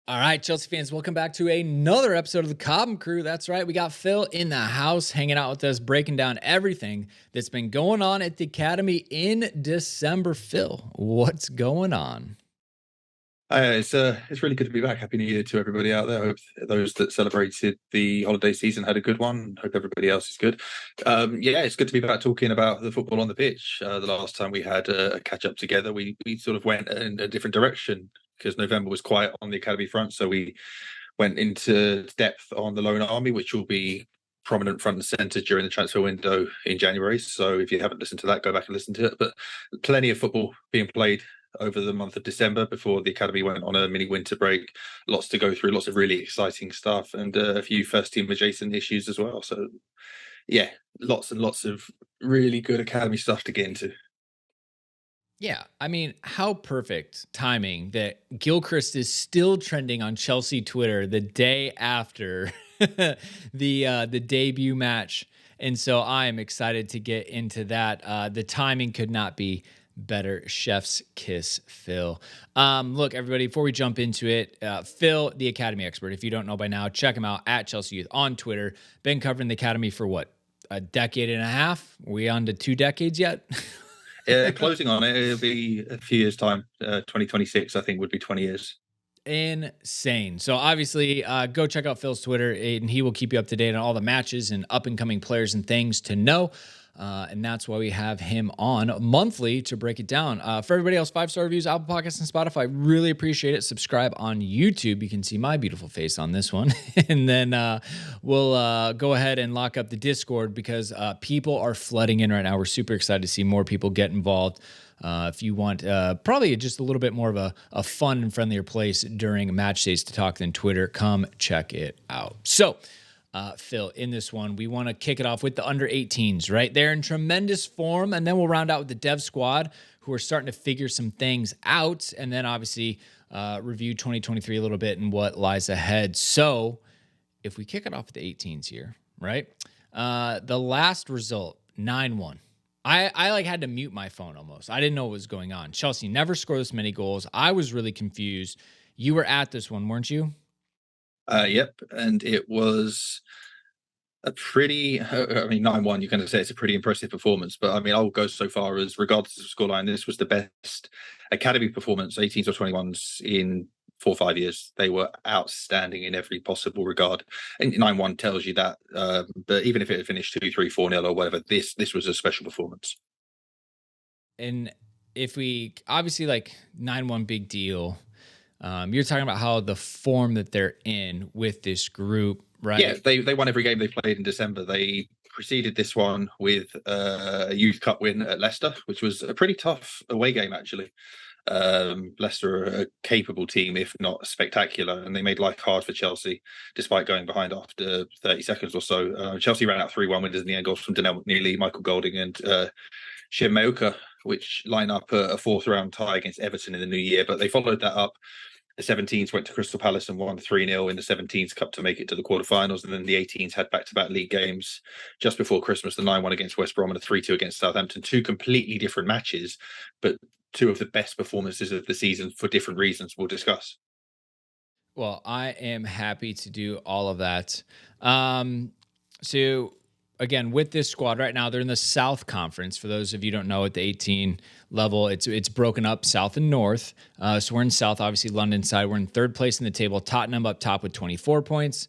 All right, Chelsea fans, welcome back to another episode of the Cobham Crew. That's right, we got Phil in the house hanging out with us, breaking down everything that's been going on at the Academy in December. Phil, what's going on? It's really good to be back. Happy New Year to everybody out there. I hope those that celebrated the holiday season had a good one. Hope everybody else is good. Yeah, it's good to be back talking about the football on the pitch. The last time we had a catch up together, we sort of went in a different direction because November was quiet on the academy front, so we went into depth on the Lone Army, which will be prominent front and centre during the transfer window in January. So if you haven't listened to that, go back and listen to it. But plenty of football being played over the month of December before the academy went on a mini winter break. Lots to go through, lots of really exciting stuff, and a few first team adjacent issues as well. So yeah, lots and lots of really good academy stuff to get into. Yeah, I mean, how perfect timing that Gilchrist is still trending on Chelsea Twitter the day after the debut match. And so I am excited to get into that. The timing could not be better. Chef's kiss, Phil. Look, everybody, before we jump into it, Phil, the Academy expert, if you don't know by now, check him out at Chelsea Youth on Twitter. Been covering the Academy for what, a decade and a half? Are we on to 2 decades yet? Closing on it, it'll be a few years' time. 2026, I think, would be 20 years. Insane. So obviously, go check out Phil's Twitter, and he will keep you up to date on all the matches and up and coming players and things to know. And that's why we have him on monthly to break it down. For everybody else, 5-star reviews, Apple Podcasts, and Spotify. Really appreciate it. Subscribe on YouTube. You can see my beautiful face on this one. And then we'll go ahead and lock up the Discord because people are flooding in right now. We're super excited to see more people get involved. If you want probably just a little bit more of a fun and friendlier place during match days to talk than Twitter, come check it out. So, Phil, in this one, we want to kick it off with the under 18s, right? They're in tremendous form, and then we'll round out with the dev squad who are starting to figure some things out, and then obviously review 2023 a little bit and what lies ahead. So, if we kick it off with the 18s here, right? The last result, 9-1. I like had to mute my phone almost. I didn't know what was going on. Chelsea never scored this many goals. I was really confused. You were at this one, weren't you? Yep, and it was a pretty, I mean, 9-1, you're going to say it's a pretty impressive performance, but I mean, I'll go so far as, regardless of scoreline, this was the best academy performance, 18s or 21s, in 4 or 5 years. They were outstanding in every possible regard. And 9-1 tells you that. But even if it had finished 2-3, 4-0 or whatever, this was a special performance. And if we obviously like 9-1 big deal, you're talking about how the form that they're in with this group, right? Yeah, they won every game they played in December. They preceded this one with a Youth Cup win at Leicester, which was a pretty tough away game, actually. Leicester are a capable team, if not spectacular, and they made life hard for Chelsea, despite going behind after 30 seconds or so. Chelsea ran out 3-1 winners in the end, goals from Donnell McNeely, Michael Golding, and Shem Mayoka, which line up a fourth round tie against Everton in the new year. But they followed that up. The 17s went to Crystal Palace and won 3-0 in the 17s Cup to make it to the quarterfinals. And then the 18s had back-to-back league games just before Christmas, the 9-1 against West Brom and a 3-2 against Southampton. Two completely different matches, but two of the best performances of the season for different reasons we'll discuss. Well, I am happy to do all of that. So again, with this squad right now, they're in the South Conference. For those of you who don't know, at the 18 level, it's broken up South and North. So we're in South, obviously London side. We're in third place in the table. Tottenham up top with 24 points.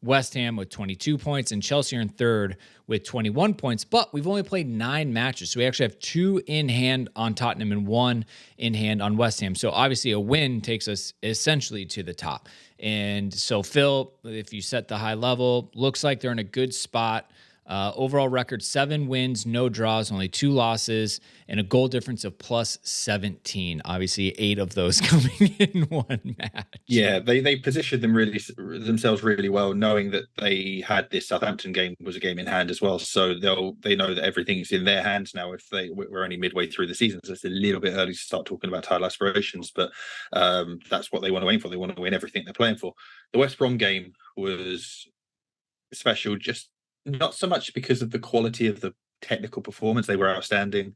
West Ham with 22 points, and Chelsea are in third with 21 points. But we've only played 9 matches, so we actually have 2 in hand on Tottenham and 1 in hand on West Ham. So obviously a win takes us essentially to the top. And so, Phil, if you set the high level, looks like they're in a good spot. Overall record, 7 wins, no draws, only 2 losses, and a goal difference of plus 17. Obviously, 8 of those coming in one match. Yeah, they positioned themselves really well, knowing that they had this Southampton game was a game in hand as well. So they know that everything's in their hands now. If we're only midway through the season, so it's a little bit early to start talking about title aspirations, but that's what they want to aim for. They want to win everything they're playing for. The West Brom game was special, just not so much because of the quality of the technical performance. They were outstanding,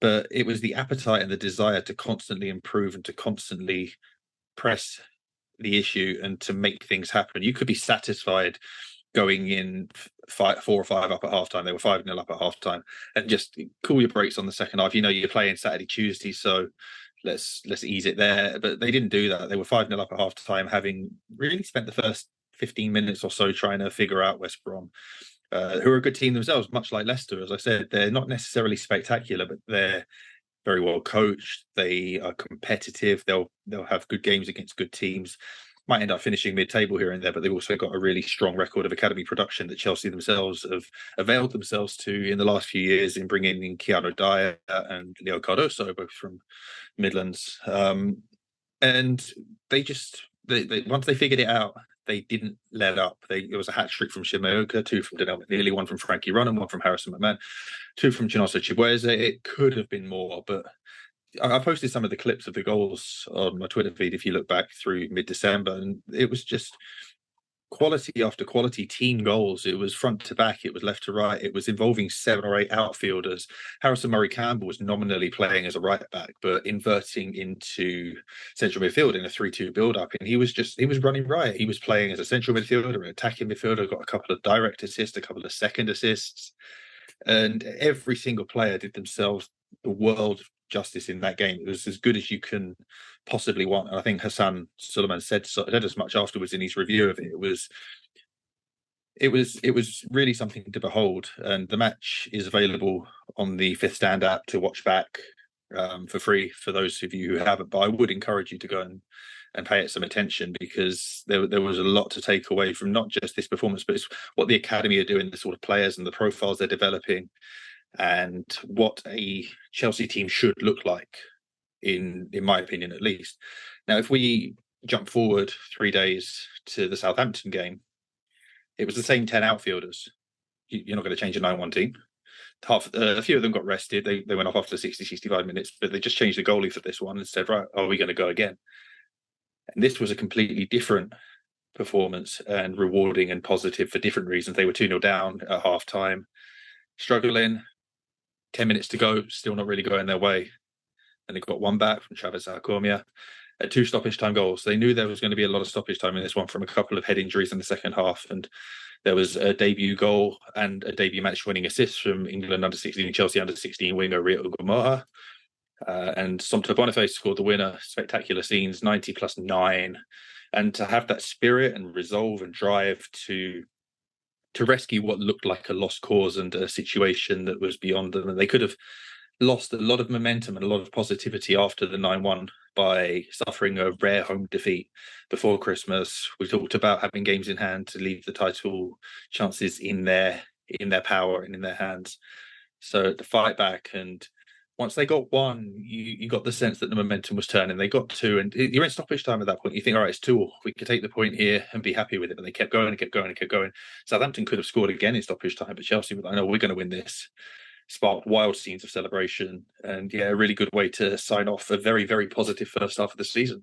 but it was the appetite and the desire to constantly improve and to constantly press the issue and to make things happen. You could be satisfied going in 4 or 5 up at halftime. They were 5-0 up at halftime, and just cool your brakes on the second half. You're playing Saturday, Tuesday, so let's ease it there. But they didn't do that. They were 5-0 up at halftime, having really spent the first 15 minutes or so trying to figure out West Brom, who are a good team themselves, much like Leicester. As I said, they're not necessarily spectacular, but they're very well coached. They are competitive. They'll have good games against good teams. Might end up finishing mid-table here and there, but they've also got a really strong record of academy production that Chelsea themselves have availed themselves to in the last few years in bringing in Keanu Dyer and Leo Cardoso, both from Midlands. And they once they figured it out, they didn't let up. It was a hat trick from Shimaoka, 2 from Daniel McNeely, 1 from Frankie Runham, 1 from Harrison McMahon, 2 from Chinoso Chibueze. It could have been more, but I posted some of the clips of the goals on my Twitter feed if you look back through mid-December, and it was just quality after quality team goals. It was front to back, it was left to right, it was involving 7 or 8 outfielders. Harrison Murray Campbell was nominally playing as a right back, but inverting into central midfield in a 3-2 build-up, and he was running right. He was playing as a central midfielder, an attacking midfielder, got a couple of direct assists, a couple of second assists, and every single player did themselves the world of justice in that game. It was as good as you can possibly want. And I think Hassan Sulaman said as much afterwards in his review of it. It was really something to behold. And the match is available on the Fifth Stand app to watch back for free for those of you who haven't. But I would encourage you to go and pay it some attention, because there was a lot to take away from not just this performance, but it's what the academy are doing, the sort of players and the profiles they're developing, and what a Chelsea team should look like, in my opinion, at least. Now, if we jump forward 3 days to the Southampton game, it was the same 10 outfielders. You're not going to change a 9-1 team. A few of them got rested. They went off after 60, 65 minutes, but they just changed the goalie for this one and said, right, are we going to go again? And this was a completely different performance, and rewarding and positive for different reasons. They were 2-0 down at half time, struggling, 10 minutes to go, still not really going their way. And they got 1 back from Travis Arcormia at 2 stoppage time goals. They knew there was going to be a lot of stoppage time in this one from a couple of head injuries in the second half. And there was a debut goal and a debut match winning assist from England under-16, Chelsea under-16 winger Rio Ugomoha. And Somto Boniface scored the winner. Spectacular scenes, 90+9. And to have that spirit and resolve and drive to rescue what looked like a lost cause and a situation that was beyond them. And they could have lost a lot of momentum and a lot of positivity after the 9-1 by suffering a rare home defeat before Christmas. We talked about having games in hand to leave the title chances in their power and in their hands. So to fight back, and once they got 1, you got the sense that the momentum was turning. They got 2, and you're in stoppage time at that point. You think, all right, it's 2. We could take the point here and be happy with it. But they kept going and kept going and kept going. Southampton could have scored again in stoppage time, but Chelsea were like, no, we're going to win this. Sparked wild scenes of celebration, and a really good way to sign off a very, very positive first half of the season.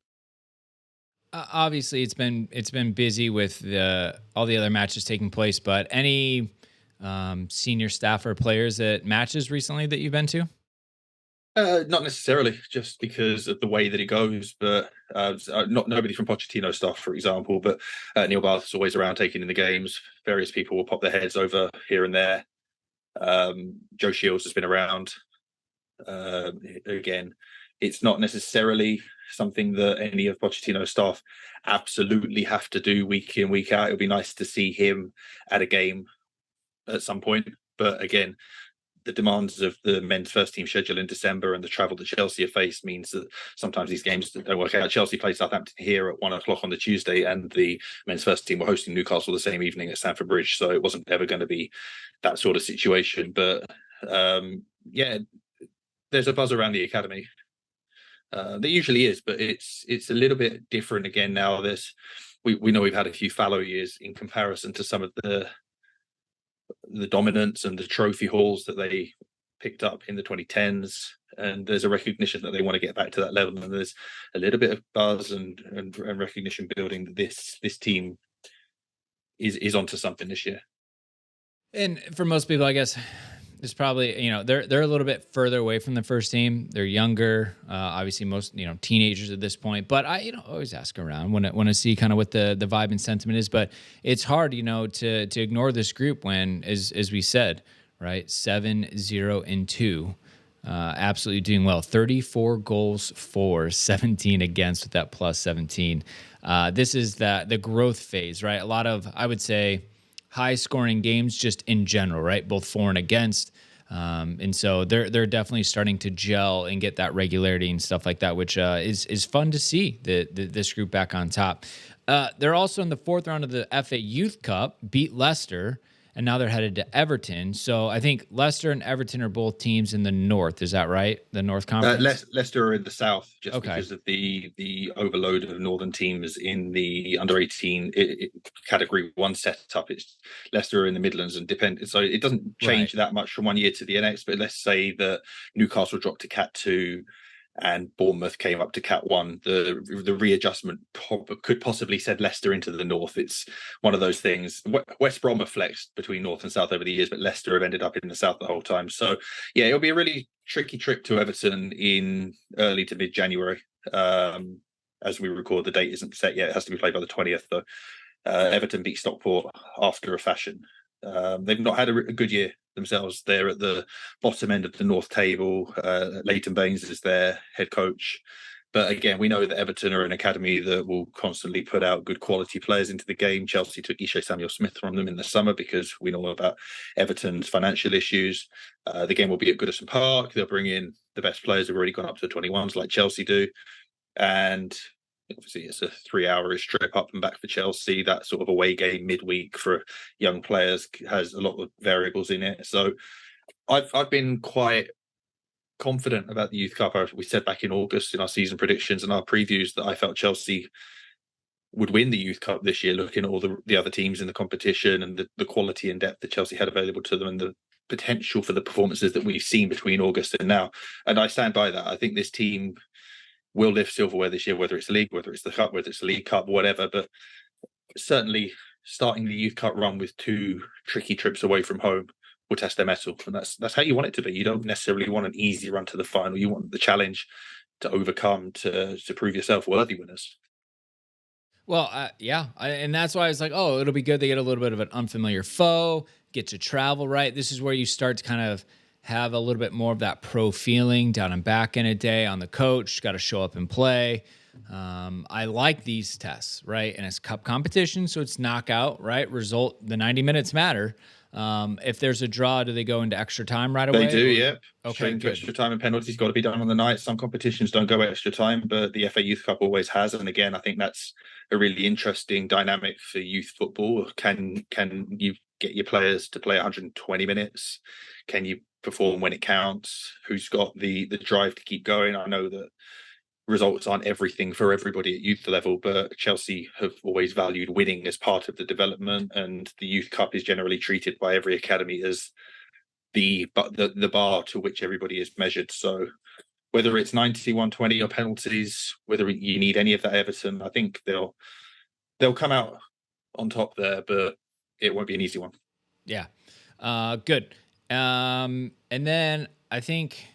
Obviously, it's been busy with all the other matches taking place, but any senior staff or players at matches recently that you've been to? Not necessarily, just because of the way that it goes, but not nobody from Pochettino staff, for example. But Neil Bath is always around taking in the games. Various people will pop their heads over here and there. Joe Shields has been around. Again, it's not necessarily something that any of Pochettino's staff absolutely have to do week in, week out. It would be nice to see him at a game at some point. But again, the demands of the men's first team schedule in December and the travel that Chelsea have faced means that sometimes these games don't work out. Chelsea play Southampton here at 1 o'clock on the Tuesday, and the men's first team were hosting Newcastle the same evening at Stamford Bridge. So it wasn't ever going to be that sort of situation. But there's a buzz around the academy. There usually is, but it's a little bit different again now. We know we've had a few fallow years in comparison to some of the dominance and the trophy hauls that they picked up in the 2010s, and there's a recognition that they want to get back to that level, and there's a little bit of buzz and recognition building that this team is onto something this year. And for most people, I guess It's probably, they're a little bit further away from the first team. They're younger, obviously most, teenagers at this point. But I, always ask around when I see kind of what the vibe and sentiment is. But it's hard, to ignore this group when, as we said, right, 7-0-2, absolutely doing well. 34 goals for, 17 against with that plus 17. This is the growth phase, right? A lot of, I would say, high scoring games just in general, right? Both for and against. And so they're definitely starting to gel and get that regularity and stuff like that, which is fun to see this group back on top. They're also in the fourth round of the FA Youth Cup, beat Leicester, and now they're headed to Everton. So I think Leicester and Everton are both teams in the North. Is that right? The North Conference? Leicester are in the South just Okay. because of the overload of Northern teams in the under-18 category 1 setup. It's Leicester are in the Midlands and depend. So it doesn't change that much from one year to the next. But let's say that Newcastle dropped to Cat 2 and Bournemouth came up to Cat 1. The readjustment could possibly send Leicester into the North. It's one of those things. West Brom have flexed between North and South over the years, but Leicester have ended up in the South the whole time. So, yeah, it'll be a really tricky trip to Everton in early to mid-January. As we record, the date isn't set yet. It has to be played by the 20th, though. Everton beat Stockport after a fashion. They've not had a good year themselves. They're at the bottom end of the North table. Leighton Baines is their head coach. But again, we know that Everton are an academy that will constantly put out good quality players into the game. Chelsea took Ishe Samuel-Smith from them in the summer because we know about Everton's financial issues. The game will be at Goodison Park. They'll bring in the best players who've already gone up to the 21s like Chelsea do. And obviously, it's a 3-hour-ish trip up and back for Chelsea. That sort of away game midweek for young players has a lot of variables in it. So I've been quite confident about the Youth Cup. We said back in August in our season predictions and our previews that I felt Chelsea would win the Youth Cup this year, looking at all the other teams in the competition and the quality and depth that Chelsea had available to them and the potential for the performances that we've seen between August and now. And I stand by that. I think this team will lift silverware this year, whether it's the league, whether it's the cup, whether it's the League Cup, whatever. But certainly starting the Youth Cup run with 2 tricky trips away from home will test their mettle. And that's how you want it to be. You don't necessarily want an easy run to the final. You want the challenge to overcome, to prove yourself worthy winners. Well, and that's why I was like, oh, it'll be good. They get a little bit of an unfamiliar foe, get to travel, right? This is where you start to kind of have a little bit more of that pro feeling down and back in a day on the coach, got to show up and play. I like these tests, right? And it's cup competition, so it's knockout, right? Result, the 90 minutes matter. If there's a draw, do they go into extra time right away? They do, yeah. Okay, Straight into good. extra time and penalties got to be done on the night. Some competitions don't go extra time, but the FA Youth Cup always has. And again, I think that's a really interesting dynamic for youth football. Can you get your players to play 120 minutes? Can you perform when it counts? Who's got the drive to keep going? I know that results aren't everything for everybody at youth level, but Chelsea have always valued winning as part of the development, and the Youth Cup is generally treated by every academy as the bar to which everybody is measured. So whether it's 90-120 or penalties, whether you need any of that Everton, I think they'll come out on top there, but it won't be an easy one. Yeah. Good. And then I think,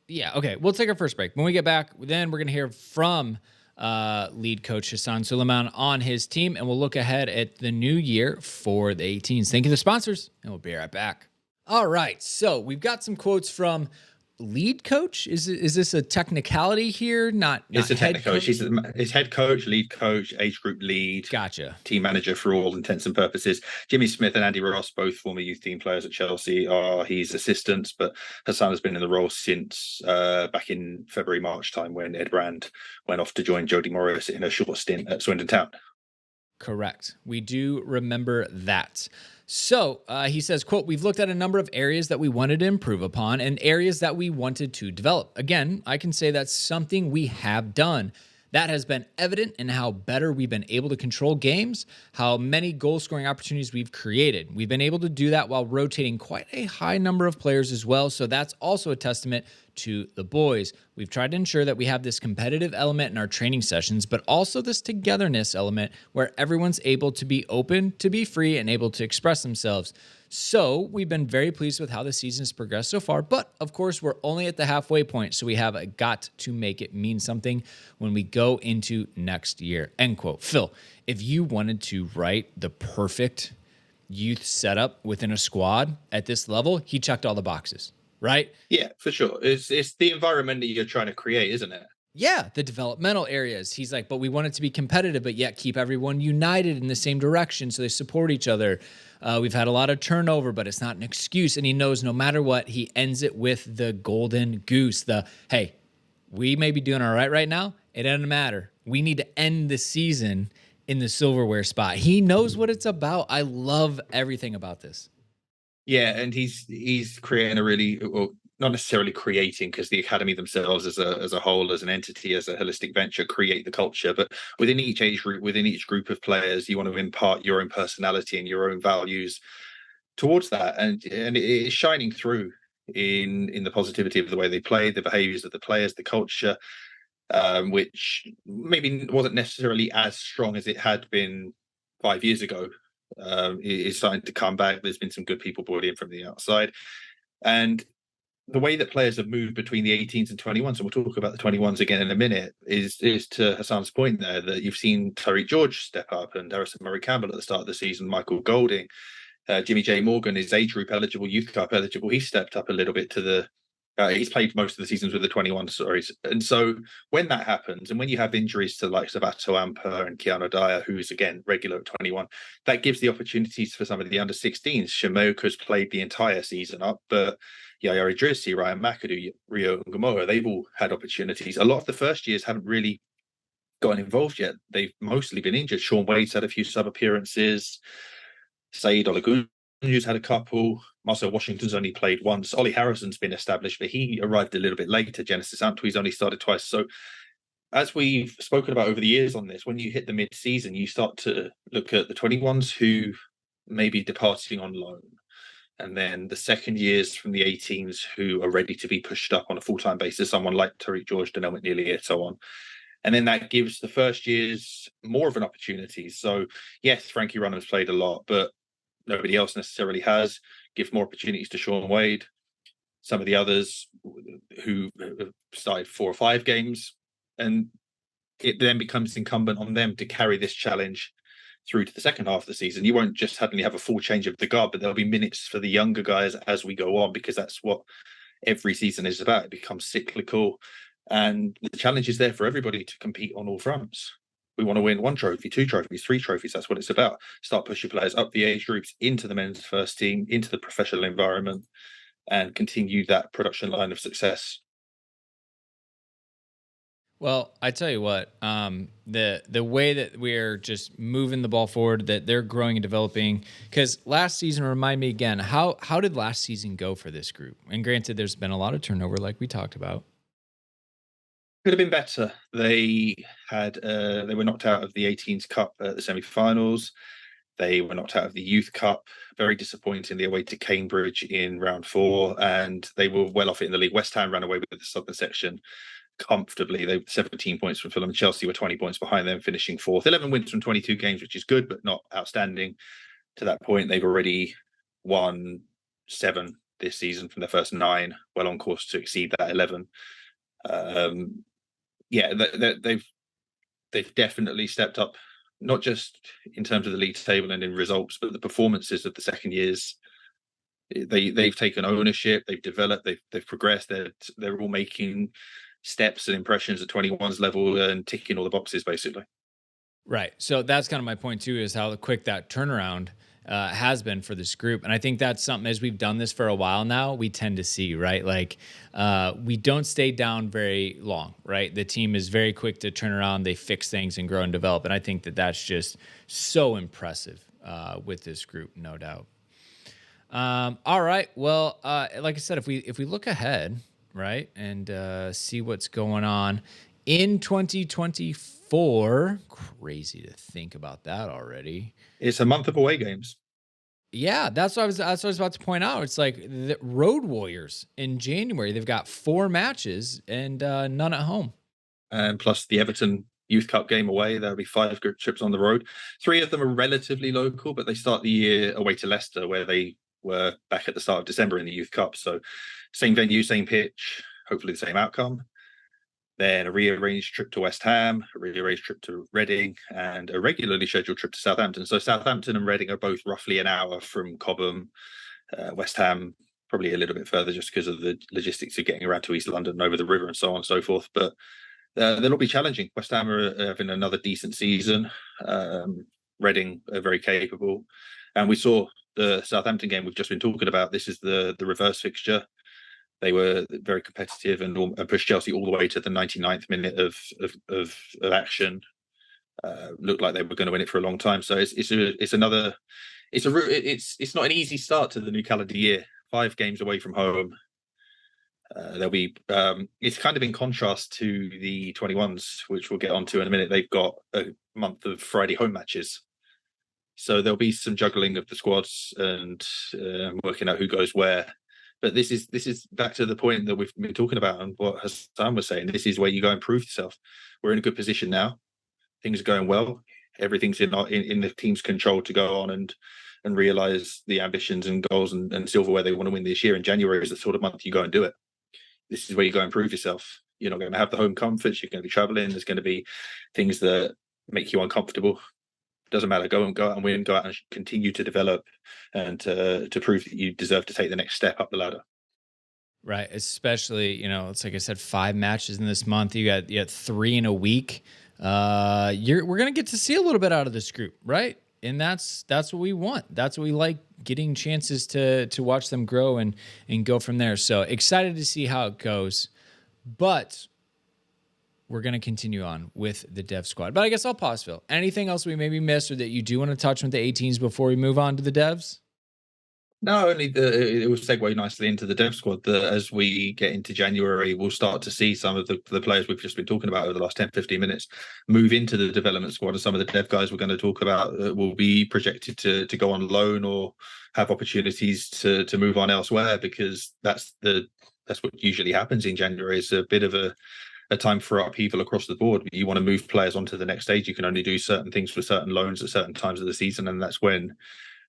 yeah, okay, we'll take our first break. When we get back, then we're going to hear from lead coach Hassan Sulaman on his team, and we'll look ahead at the new year for the 18s. Thank you to the sponsors, and we'll be right back. All right, so we've got some quotes from lead coach. Is this a technicality here? Not it's a head technical coach. He's head coach, lead coach, age group lead. Gotcha. Team manager for all intents and purposes. Jimmy Smith and Andy Ross, both former youth team players at Chelsea, are his assistants, but Hassan has been in the role since back in February, March time when Ed Brand went off to join Jodie Morris in a short stint at Swindon Town. Correct. We do remember that. So he says, quote, we've looked at a number of areas that we wanted to improve upon and areas that we wanted to develop. Again, I can say that's something we have done. That has been evident in how better we've been able to control games, how many goal-scoring opportunities we've created. We've been able to do that while rotating quite a high number of players as well. So that's also a testament to the boys. We've tried to ensure that we have this competitive element in our training sessions, but also this togetherness element where everyone's able to be open, to be free, and able to express themselves. So we've been very pleased with how the season has progressed so far, but of course we're only at the halfway point, so we have got to make it mean something when we go into next year, end quote. Phil, if you wanted to write the perfect youth setup within a squad at this level, he checked all the boxes, right? Yeah, for sure. It's the environment that you're trying to create, isn't it? Yeah, the developmental areas. He's like, but we want it to be competitive, but yet keep everyone united in the same direction so they support each other. We've had a lot of turnover, but it's not an excuse. And he knows no matter what, he ends it with the golden goose. Hey, we may be doing all right now. It doesn't matter. We need to end the season in the silverware spot. He knows what it's about. I love everything about this. Yeah, and he's creating a really, well, not necessarily creating, because the academy themselves as a whole, as an entity, as a holistic venture, create the culture. But within each age group, within each group of players, you want to impart your own personality and your own values towards that, and it is shining through in the positivity of the way they play, the behaviors of the players, the culture, which maybe wasn't necessarily as strong as it had been 5 years ago. Is starting to come back. There's been some good people brought in from the outside, and the way that players have moved between the 18s and 21s, and we'll talk about the 21s again in a minute, is to Hassan's point there, that you've seen Tariq George step up and Harrison Murray Campbell at the start of the season, Michael Golding, Jimmy J Morgan is age group eligible, youth cup eligible. He stepped up a little bit to the. He's played most of the seasons with the 21 stories, and so when that happens, and when you have injuries to like Sabato Amper and Keanu Dyer, who's again regular at 21, that gives the opportunities for some of the under 16s. Shamoka's played the entire season up, but Yaya Idrissi, Ryan McAdoo, Rio Ngamoa, they've all had opportunities. A lot of the first years haven't really gotten involved yet. They've mostly been injured. Sean Wade's had a few sub appearances. Saeed Olagunju's had a couple. Marcel Washington's only played once. Ollie Harrison's been established, but he arrived a little bit later. Genesis Antwi's only started twice. So as we've spoken about over the years on this, when you hit the mid-season, you start to look at the 21s who may be departing on loan. And then the second years from the 18s who are ready to be pushed up on a full-time basis, someone like Tariq George, Donnell McNeely, and so on. And then that gives the first years more of an opportunity. So, yes, Frankie Runham's played a lot, but nobody else necessarily has. Give more opportunities to Sean Wade. Some of the others who have started 4 or 5 games. And it then becomes incumbent on them to carry this challenge through to the second half of the season. You won't just suddenly have a full change of the guard, but there'll be minutes for the younger guys as we go on, because that's what every season is about. It becomes cyclical, and the challenge is there for everybody to compete on all fronts. We want to win 1 trophy, 2 trophies, 3 trophies. That's what it's about. Start pushing players up the age groups, into the men's first team, into the professional environment, and continue that production line of success. Well, I tell you what, the way that we're just moving the ball forward, that they're growing and developing. Because last season, remind me again, how did last season go for this group? And granted, there's been a lot of turnover, like we talked about. Could have been better. They were knocked out of the 18s Cup at the semi-finals. They were knocked out of the Youth Cup. Very disappointing. The away to Cambridge in round 4, and they were well off it in the league. West Ham ran away with the southern section comfortably. They were 17 points from Fulham. Chelsea were 20 points behind them, finishing 4th. 11 wins from 22 games, which is good, but not outstanding. To that point, they've already won 7 this season from their first 9, well on course to exceed that 11. They've definitely stepped up, not just in terms of the league table and in results, but the performances of the second years. They've taken ownership. They've developed. They've progressed. They're all making steps and impressions at 21's level and ticking all the boxes, basically. Right. So that's kind of my point too, is how quick that turnaround has been for this group. And I think that's something, as we've done this for a while now, we tend to see, right? Like we don't stay down very long, right? The team is very quick to turn around. They fix things and grow and develop. And I think that that's just so impressive with this group, no doubt. All right. Well, like I said, if we look ahead, right, and see what's going on in 2024, crazy to think about that already. It's a month of away games. Yeah, that's what I was about to point out. It's like the Road Warriors in January. They've got 4 matches and none at home. And plus the Everton Youth Cup game away. There'll be 5 group trips on the road. 3 of them are relatively local, but they start the year away to Leicester, where they were back at the start of December in the Youth Cup. So same venue, same pitch, hopefully the same outcome. Then a rearranged trip to West Ham, a rearranged trip to Reading, and a regularly scheduled trip to Southampton. So Southampton and Reading are both roughly an hour from Cobham. West Ham probably a little bit further just because of the logistics of getting around to East London over the river and so on and so forth. But they'll be challenging. West Ham are having another decent season. Reading are very capable. And we saw the Southampton game we've just been talking about. This is the reverse fixture. They were very competitive and pushed Chelsea all the way to the 99th minute of action. Looked like they were going to win it for a long time. So it's not an easy start to the new calendar year. 5 games away from home. There'll be it's kind of in contrast to the 21s, which we'll get onto in a minute. They've got a month of Friday home matches. So there'll be some juggling of the squads and working out who goes where. But this is back to the point that we've been talking about and what Hassan was saying. This is where you go and prove yourself. We're in a good position now. Things are going well. Everything's in the team's control to go on and realize the ambitions and goals and silverware they want to win this year. And January is the sort of month you go and do it. This is where you go and prove yourself. You're not going to have the home comforts. You're going to be traveling. There's going to be things that make you uncomfortable. It doesn't matter. Go out and win. Go out and continue to develop and to prove that you deserve to take the next step up the ladder. Right. Especially, it's like I said, 5 matches in this month. You got 3 in a week. We're gonna get to see a little bit out of this group, right? And that's what we want. That's what we like, getting chances to watch them grow and go from there. So excited to see how it goes. But we're going to continue on with the dev squad. But I guess I'll pause, Phil. Anything else we maybe missed or that you do want to touch with the 18s before we move on to the devs? No, only it will segue nicely into the dev squad that as we get into January, we'll start to see some of the players we've just been talking about over the last 10, 15 minutes move into the development squad. And some of the dev guys we're going to talk about will be projected to go on loan or have opportunities to move on elsewhere, because that's what usually happens in January. It's a bit of a time for upheaval across the board. You want to move players onto the next stage. You can only do certain things for certain loans at certain times of the season, and that's when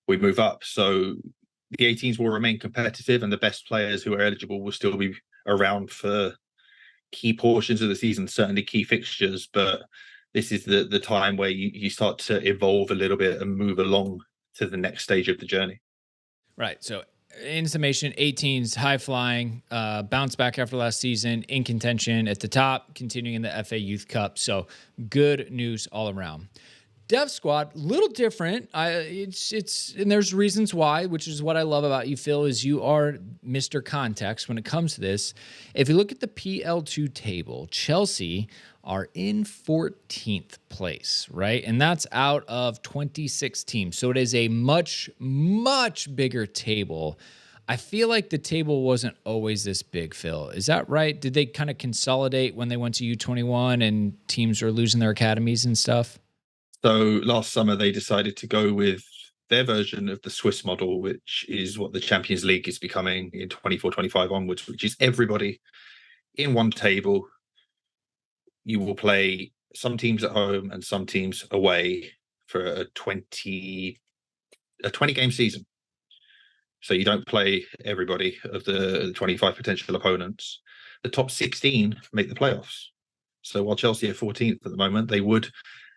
we move up. So the 18s will remain competitive, and the best players who are eligible will still be around for key portions of the season, certainly key fixtures. But this is the time where you start to evolve a little bit and move along to the next stage of the journey. Right. So in summation, 18s, high flying, bounce back after last season, in contention at the top, continuing in the FA Youth Cup. So good news all around. Dev squad, little different. It's and there's reasons why, which is what I love about you, Phil, is you are Mr. Context when it comes to this. If you look at the PL2 table, Chelsea are in 14th place, right? And that's out of 26 teams. So it is a much, much bigger table. I feel like the table wasn't always this big, Phil. Is that right? Did they kind of consolidate when they went to U21 and teams were losing their academies and stuff? So last summer, they decided to go with their version of the Swiss model, which is what the Champions League is becoming in 24-25 onwards, which is everybody in one table. You will play some teams at home and some teams away for a 20 game season. So you don't play everybody of the 25 potential opponents. The top 16 make the playoffs. So while Chelsea are 14th at the moment, they would,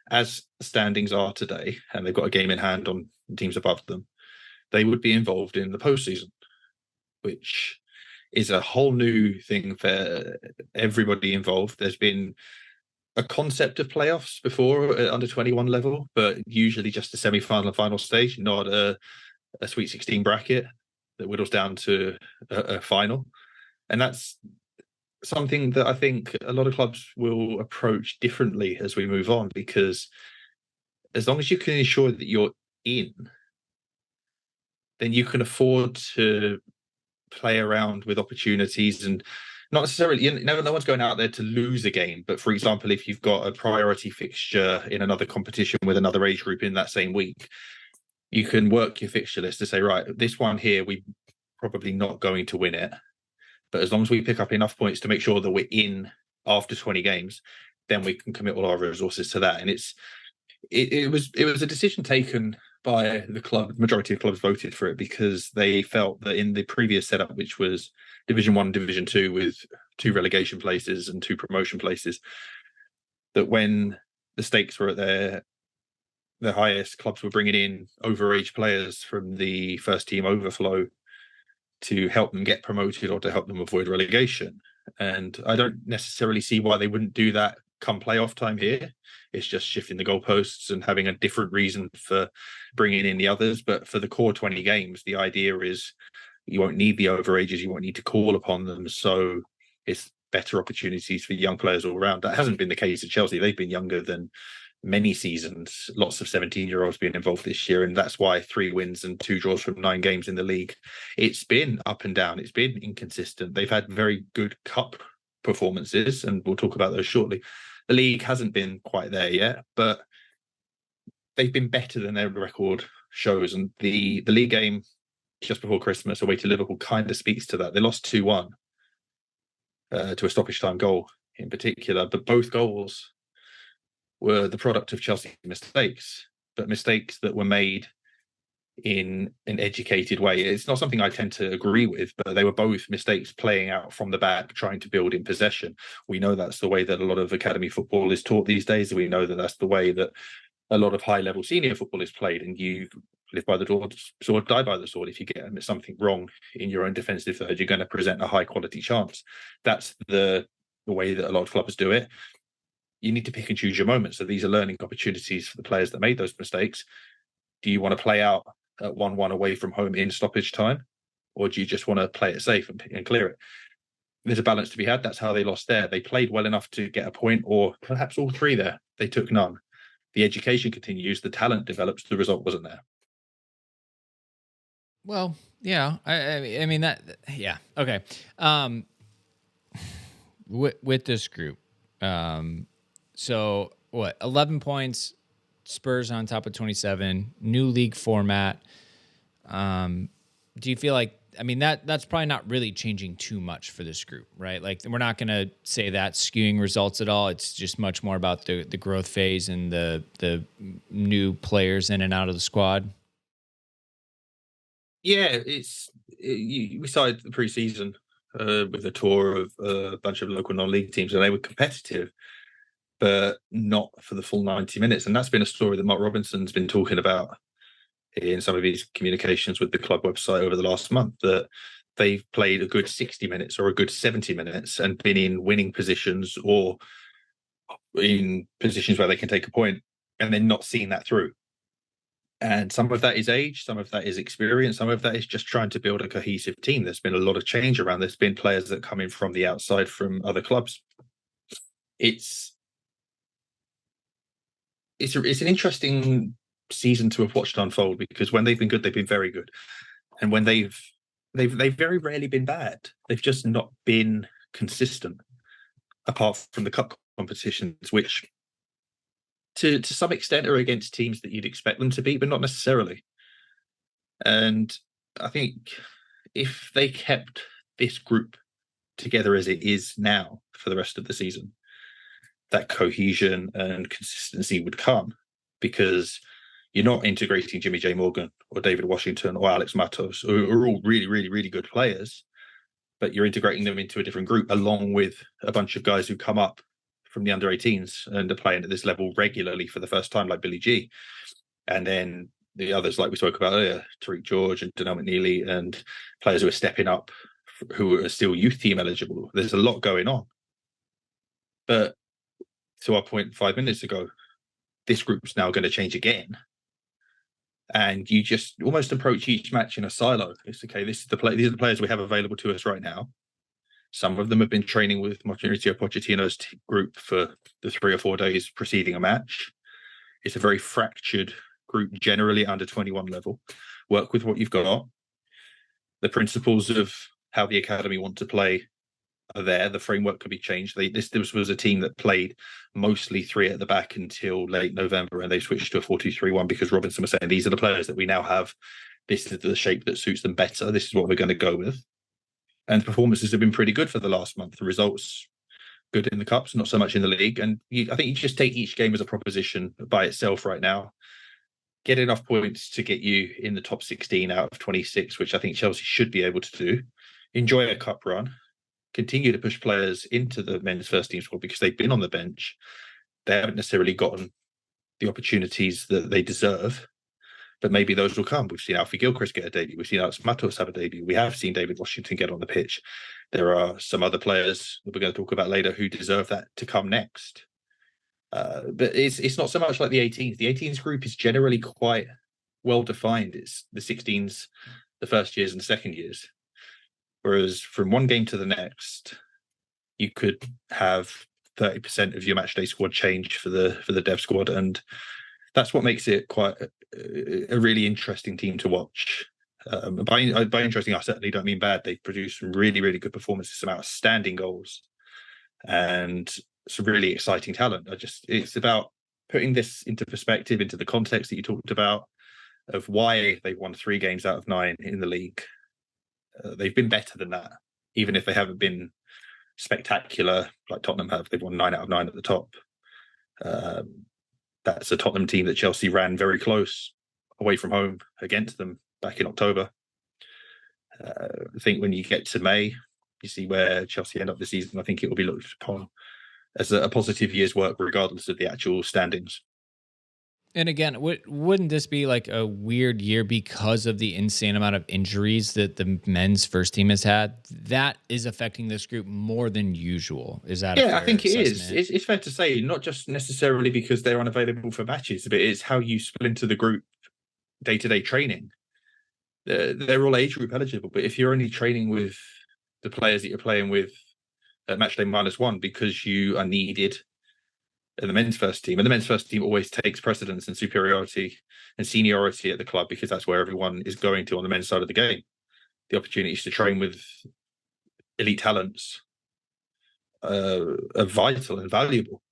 as standings are today, and they've got a game in hand on teams above them, they would be involved in the postseason, which is a whole new thing for everybody involved. There's been a concept of playoffs before at under 21 level, but usually just a semi-final and final stage, not a Sweet 16 bracket that whittles down to a final. And that's something that I think a lot of clubs will approach differently as we move on, because as long as you can ensure that you're in, then you can afford to play around with opportunities and not necessarily, no one's going out there to lose a game. But for example, if you've got a priority fixture in another competition with another age group in that same week, you can work your fixture list to say, right, this one here, we probably not going to win it. But as long as we pick up enough points to make sure that we're in after 20 games, then we can commit all our resources to that. And it was a decision taken by the club. Majority of clubs voted for it because they felt that in the previous setup, which was Division 1, Division 2, with 2 relegation places and 2 promotion places, that when the stakes were at their highest, clubs were bringing in overage players from the first team overflow to help them get promoted or to help them avoid relegation. And I don't necessarily see why they wouldn't do that come playoff time here. It's just shifting the goalposts and having a different reason for bringing in the others. But for the core 20 games, the idea is you won't need the overages, you won't need to call upon them. So it's better opportunities for young players all around. That hasn't been the case at Chelsea. They've been younger than many seasons, lots of 17-year-olds being involved this year, and that's why 3 wins and 2 draws from 9 games in the league. It's been up and down. It's been inconsistent. They've had very good cup performances, and we'll talk about those shortly. The league hasn't been quite there yet, but they've been better than their record shows. And the league game just before Christmas away to Liverpool kind of speaks to that. They lost 2-1 to a stoppage time goal in particular, but both goals were the product of Chelsea mistakes, but mistakes that were made in an educated way. It's not something I tend to agree with, but they were both mistakes playing out from the back, trying to build in possession. We know that's the way that a lot of academy football is taught these days. We know that that's the way that a lot of high-level senior football is played, and you live by the sword, die by the sword. If you get something wrong in your own defensive third, you're going to present a high-quality chance. That's the way that a lot of clubs do it. You need to pick and choose your moments. So these are learning opportunities for the players that made those mistakes. Do you want to play out at 1-1 away from home in stoppage time? Or do you just want to play it safe and clear it? There's a balance to be had. That's how they lost there. They played well enough to get a point, or perhaps all 3 there. They took none. The education continues. The talent develops. The result wasn't there. Well, yeah. I mean, that, yeah. Okay. With this group, so what? 11 points, Spurs on top of 27. New league format. Do you feel like? I mean, that's probably not really changing too much for this group, right? Like, we're not going to say that skewing results at all. It's just much more about the growth phase and the new players in and out of the squad. Yeah, we started the preseason with a tour of a bunch of local non-league teams, and they were competitive, but not for the full 90 minutes. And that's been a story that Mark Robinson's been talking about in some of his communications with the club website over the last month, that they've played a good 60 minutes or a good 70 minutes and been in winning positions or in positions where they can take a point, and then not seeing that through. And some of that is age, some of that is experience, some of that is just trying to build a cohesive team. There's been a lot of change around. There's been players that come in from the outside from other clubs. It's an interesting season to have watched unfold, because when they've been good, they've been very good, and when they've very rarely been bad. They've just not been consistent, apart from the cup competitions, which to some extent are against teams that you'd expect them to be, but not necessarily. And I think if they kept this group together as it is now for the rest of the season, that cohesion and consistency would come, because you're not integrating Jimmy J. Morgan or David Washington or Alex Matos, who are all really, really, really good players, but you're integrating them into a different group, along with a bunch of guys who come up from the under 18s and are playing at this level regularly for the first time, like Billy G. And then the others, like we spoke about earlier, Tariq George and Donnell McNeely, and players who are stepping up, who are still youth team eligible. There's a lot going on. But to our point 5 minutes ago, this group's now going to change again. And you just almost approach each match in a silo. It's okay, these are the players we have available to us right now. Some of them have been training with Mauricio Pochettino's group for the 3 or 4 days preceding a match. It's a very fractured group, generally under 21 level. Work with what you've got. The principles of how the academy want to play are there. The framework could be changed. This was a team that played mostly three at the back until late November, and they switched to a 4-2-3-1 because Robinson was saying these are the players that we now have. This is the shape that suits them better. This is what we're going to go with. And performances have been pretty good for the last month. The results good in the cups, not so much in the league. And I think you just take each game as a proposition by itself right now. Get enough points to get you in the top 16 out of 26, which I think Chelsea should be able to do. Enjoy a cup run. Continue to push players into the men's first team squad because they've been on the bench. They haven't necessarily gotten the opportunities that they deserve, but maybe those will come. We've seen Alfie Gilchrist get a debut. We've seen Alex Matos have a debut. We have seen David Washington get on the pitch. There are some other players that we're going to talk about later who deserve that to come next. But it's not so much like the 18s. The 18s group is generally quite well defined. It's the 16s, the first years and the second years. Whereas from one game to the next, you could have 30% of your matchday squad change for the dev squad, and that's what makes it quite a really interesting team to watch. By interesting, I certainly don't mean bad. They've produced some really, really good performances, some outstanding goals, and some really exciting talent. It's about putting this into perspective, into the context that you talked about, of why they've won 3 games out of 9 in the league. They've been better than that, even if they haven't been spectacular like Tottenham have. They've won 9 out of 9 at the top. That's a Tottenham team that Chelsea ran very close away from home against them back in October. I think when you get to May, you see where Chelsea end up this season. I think it will be looked upon as a positive year's work, regardless of the actual standings. And again, wouldn't this be like a weird year because of the insane amount of injuries that the men's first team has had? That is affecting this group more than usual. Is that? Yeah, I think it is. It's fair to say, not just necessarily because they're unavailable for matches, but it's how you splinter the group day-to-day training. They're all age group eligible, but if you're only training with the players that you're playing with at matchday -1 because you are needed in the men's first team, and the men's first team always takes precedence and superiority and seniority at the club because that's where everyone is going to on the men's side of the game. The opportunities to train with elite talents are vital and valuable,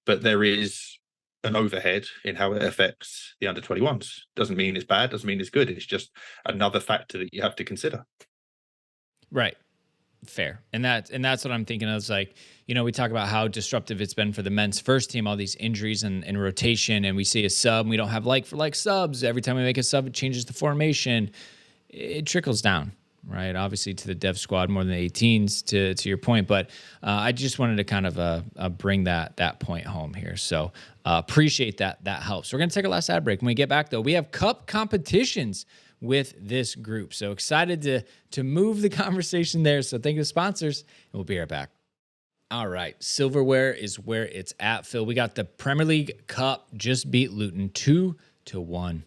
but there is an overhead in how it affects the under 21s. Doesn't mean it's bad, doesn't mean it's good. It's just another factor that you have to consider. Right. Fair. And that's what I'm thinking of. Is like, we talk about how disruptive it's been for the men's first team, all these injuries and rotation, and we see a sub, and we don't have like for like subs. Every time we make a sub, it changes the formation. It trickles down, right? Obviously to the dev squad more than the 18s to your point, but I just wanted to kind of bring that point home here. So appreciate that. That helps. We're going to take a last ad break. When we get back though, we have cup competitions with this group. So excited to move the conversation there. So thank you to sponsors, and we'll be right back. All right. Silverware is where it's at, Phil. We got the Premier League Cup just beat Luton 2-1.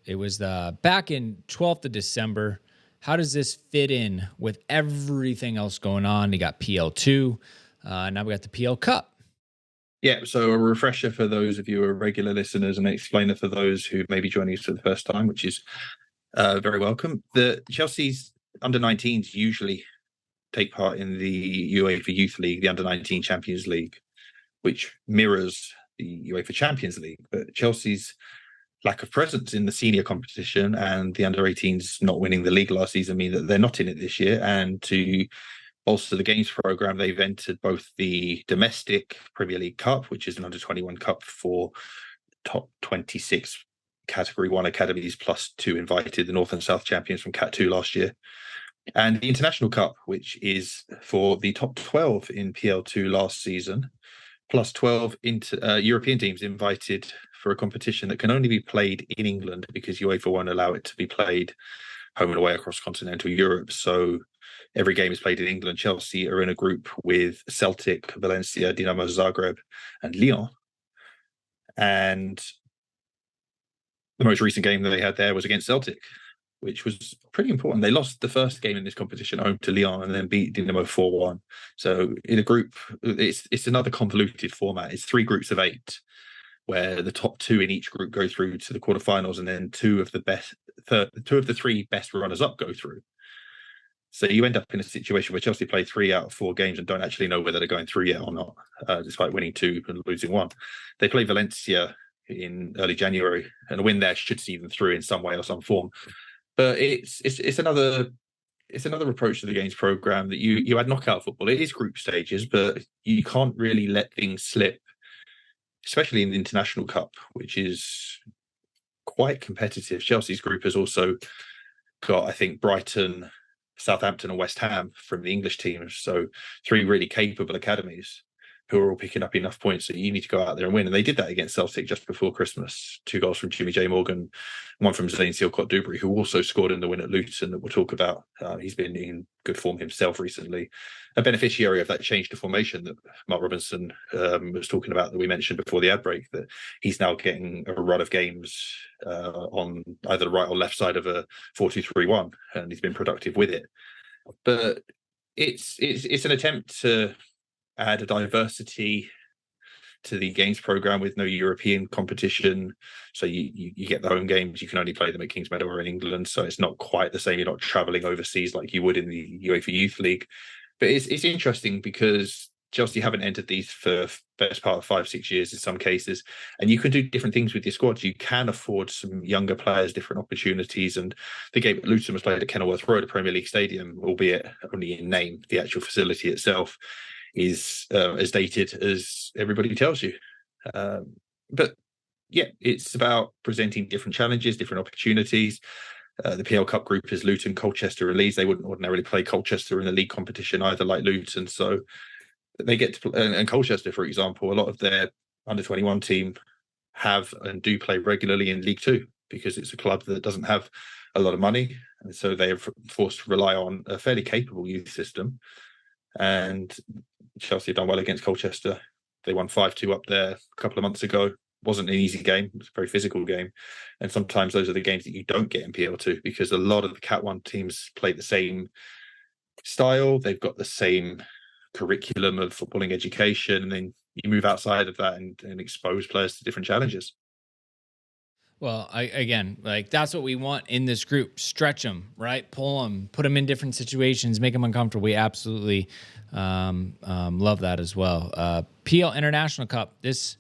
It was back in 12th of December. How does this fit in with everything else going on? You got PL2. Now we got the PL Cup. Yeah, so a refresher for those of you who are regular listeners and an explainer for those who may be joining us for the first time, which is very welcome. The Chelsea's under-19s usually take part in the UEFA Youth League, the under-19 Champions League, which mirrors the UEFA Champions League. But Chelsea's lack of presence in the senior competition and the under-18s not winning the league last season mean that they're not in it this year. And to bolster the games program, they've entered both the domestic Premier League Cup, which is an under-21 cup for top 26 Category 1 academies plus 2 invited, the North and South champions from Cat 2 last year, and the International Cup, which is for the top 12 in PL2 last season, plus 12 European teams invited for a competition that can only be played in England because UEFA won't allow it to be played home and away across continental Europe. So every game is played in England. Chelsea are in a group with Celtic, Valencia, Dinamo Zagreb, and Lyon. And the most recent game that they had there was against Celtic, which was pretty important. They lost the first game in this competition home to Lyon and then beat Dinamo 4-1. So in a group, it's another convoluted format. It's 3 groups of 8, where the top 2 in each group go through to the quarterfinals, and then 2 of the 3 best runners-up go through. So you end up in a situation where Chelsea play 3 out of 4 games and don't actually know whether they're going through yet or not, despite winning 2 and losing 1. They play Valencia in early January, and a win there should see them through in some way or some form. But it's another approach to the games program that you add knockout football. It is group stages, but you can't really let things slip, especially in the International Cup, which is quite competitive. Chelsea's group has also got, I think, Brighton, Southampton, and West Ham from the English teams. So 3 really capable academies who are all picking up enough points that you need to go out there and win. And they did that against Celtic just before Christmas. 2 goals from Jimmy J. Morgan, 1 from Zane Sealcott-Dubry, who also scored in the win at Luton that we'll talk about. He's been in good form himself recently. A beneficiary of that change to formation that Mark Robinson was talking about, that we mentioned before the ad break, that he's now getting a run of games on either the right or left side of a 4-2-3-1, and he's been productive with it. But it's an attempt to add a diversity to the games program with no European competition. So you get the home games, you can only play them at Kingsmeadow or in England. So it's not quite the same. You're not traveling overseas like you would in the UEFA Youth League. But it's interesting because Chelsea haven't entered these for best part of 5-6 years in some cases. And you can do different things with your squads. You can afford some younger players different opportunities. And the game at Luton was played at Kenilworth Road, a Premier League stadium, albeit only in name. The actual facility itself is as dated as everybody tells you. But yeah, it's about presenting different challenges, different opportunities. The PL Cup group is Luton, Colchester, and Leeds. They wouldn't ordinarily play Colchester in the league competition either, like Luton. So they get to play, and Colchester, for example, a lot of their under-21 team have and do play regularly in League Two because it's a club that doesn't have a lot of money. And so they are forced to rely on a fairly capable youth system. And Chelsea have done well against Colchester. They won 5-2 up there a couple of months ago. Wasn't an easy game. It was a very physical game. And sometimes those are the games that you don't get in PL2 because a lot of the Cat 1 teams play the same style. They've got the same curriculum of footballing education. And then you move outside of that and expose players to different challenges. Well, again, like that's what we want in this group. Stretch them, right? Pull them, put them in different situations, make them uncomfortable. We absolutely love that as well. PL International Cup. This,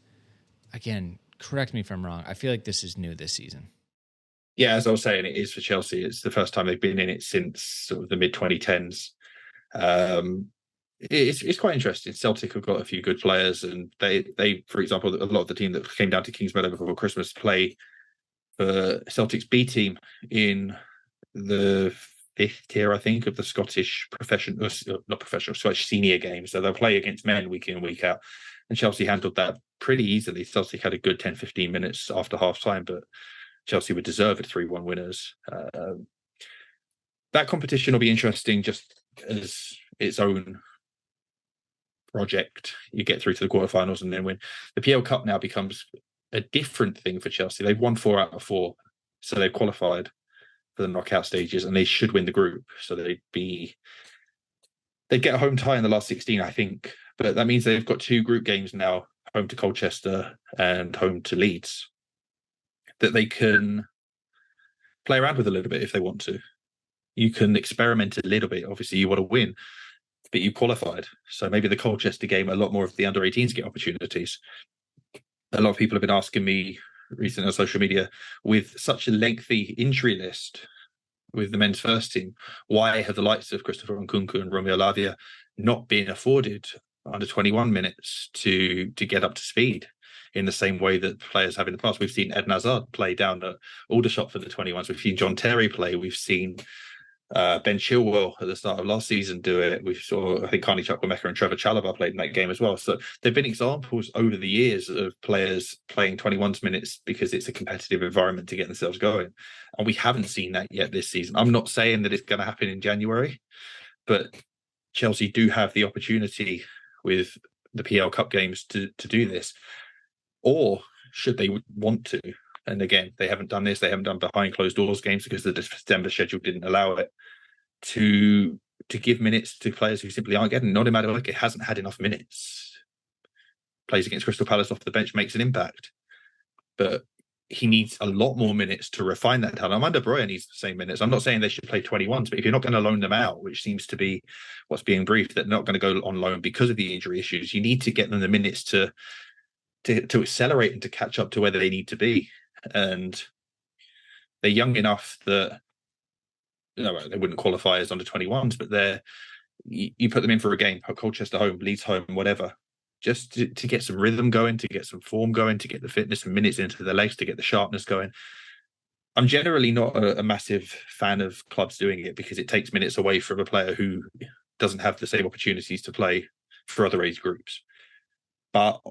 again, correct me if I'm wrong. I feel like this is new this season. Yeah, as I was saying, it is for Chelsea. It's the first time they've been in it since sort of the mid-2010s. It's quite interesting. Celtic have got a few good players, and they, for example, a lot of the team that came down to Kingsmeadow before Christmas play for Celtic's B team in the 5th tier, I think, of the Scottish Scottish senior games. So they'll play against men week in, week out. And Chelsea handled that pretty easily. Celtic had a good 10-15 minutes after half time, but Chelsea were deserved 3-1 winners. That competition will be interesting just as its own project. You get through to the quarterfinals and then win. The PL Cup now becomes a different thing for Chelsea. They've won 4 out of 4, so they've qualified for the knockout stages, and they should win the group. So they'd get a home tie in the last 16, I think. But that means they've got 2 group games now, home to Colchester and home to Leeds, that they can play around with a little bit if they want to. You can experiment a little bit. Obviously, you want to win, but you qualified. So maybe the Colchester game, a lot more of the under-18s get opportunities. A lot of people have been asking me recently on social media, with such a lengthy injury list with the men's first team, why have the likes of Christopher Nkunku and Romeo Lavia not been afforded under 21 minutes to get up to speed in the same way that players have in the past? We've seen Eden Hazard play down at Aldershot for the 21s. We've seen John Terry play. We've seen Ben Chilwell at the start of last season do it. We saw, I think, Carney Chukwuemeka and Trevor Chalobah played in that game as well. So there've been examples over the years of players playing 21s minutes because it's a competitive environment to get themselves going. And we haven't seen that yet this season. I'm not saying that it's going to happen in January, but Chelsea do have the opportunity with the PL Cup games to do this. Or should they want to? And again, they haven't done this. They haven't done behind closed doors games because the December schedule didn't allow it, to give minutes to players who simply aren't getting. Not Madueke hasn't had enough minutes. Plays against Crystal Palace off the bench, makes an impact. But he needs a lot more minutes to refine that talent. Amanda Breuer needs the same minutes. I'm not saying they should play 21s, but if you're not going to loan them out, which seems to be what's being briefed, that they're not going to go on loan because of the injury issues, you need to get them the minutes to accelerate and to catch up to where they need to be. And they're young enough that they wouldn't qualify as under 21s, but you put them in for a game, Colchester home, Leeds home, whatever, just to get some rhythm going, to get some form going, to get the fitness and minutes into their legs, to get the sharpness going. I'm generally not a massive fan of clubs doing it because it takes minutes away from a player who doesn't have the same opportunities to play for other age groups. But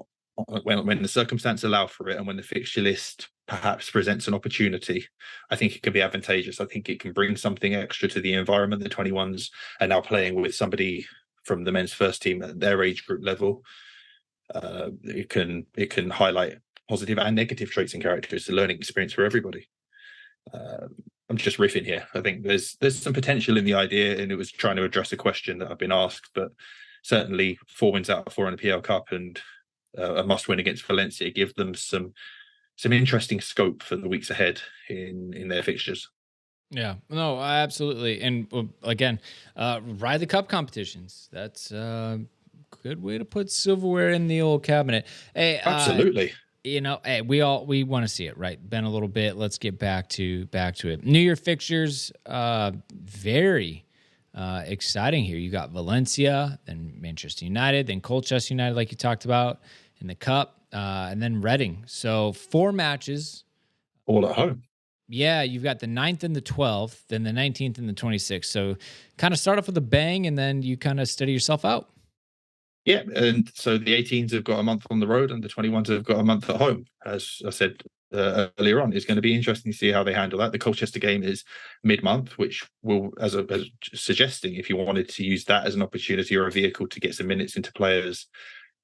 when the circumstances allow for it and when the fixture list perhaps presents an opportunity, I think it can be advantageous. I think it can bring something extra to the environment. The 21s are now playing with somebody from the men's first team at their age group level. It can highlight positive and negative traits and characters. It's a learning experience for everybody. I'm just riffing here. I think there's some potential in the idea, and it was trying to address a question that I've been asked. But certainly, 4 wins out of 4 in the PL Cup and a must-win against Valencia give them some interesting scope for the weeks ahead in their fixtures. Yeah, no, absolutely. And again, ride the cup competitions. That's a good way to put silverware in the old cabinet. Hey, Absolutely. Hey, we want to see it, right? Been a little bit. Let's get back to it. New Year fixtures, very exciting here. You got Valencia, then Manchester United, then Colchester United, like you talked about in the cup, and then Reading. So 4 matches. All at home. Yeah, you've got the 9th and the 12th, then the 19th and the 26th. So kind of start off with a bang, and then you kind of steady yourself out. Yeah, and so the 18s have got a month on the road and the 21s have got a month at home. As I said earlier on, it's going to be interesting to see how they handle that. The Colchester game is mid-month, which will, as suggesting, if you wanted to use that as an opportunity or a vehicle to get some minutes into players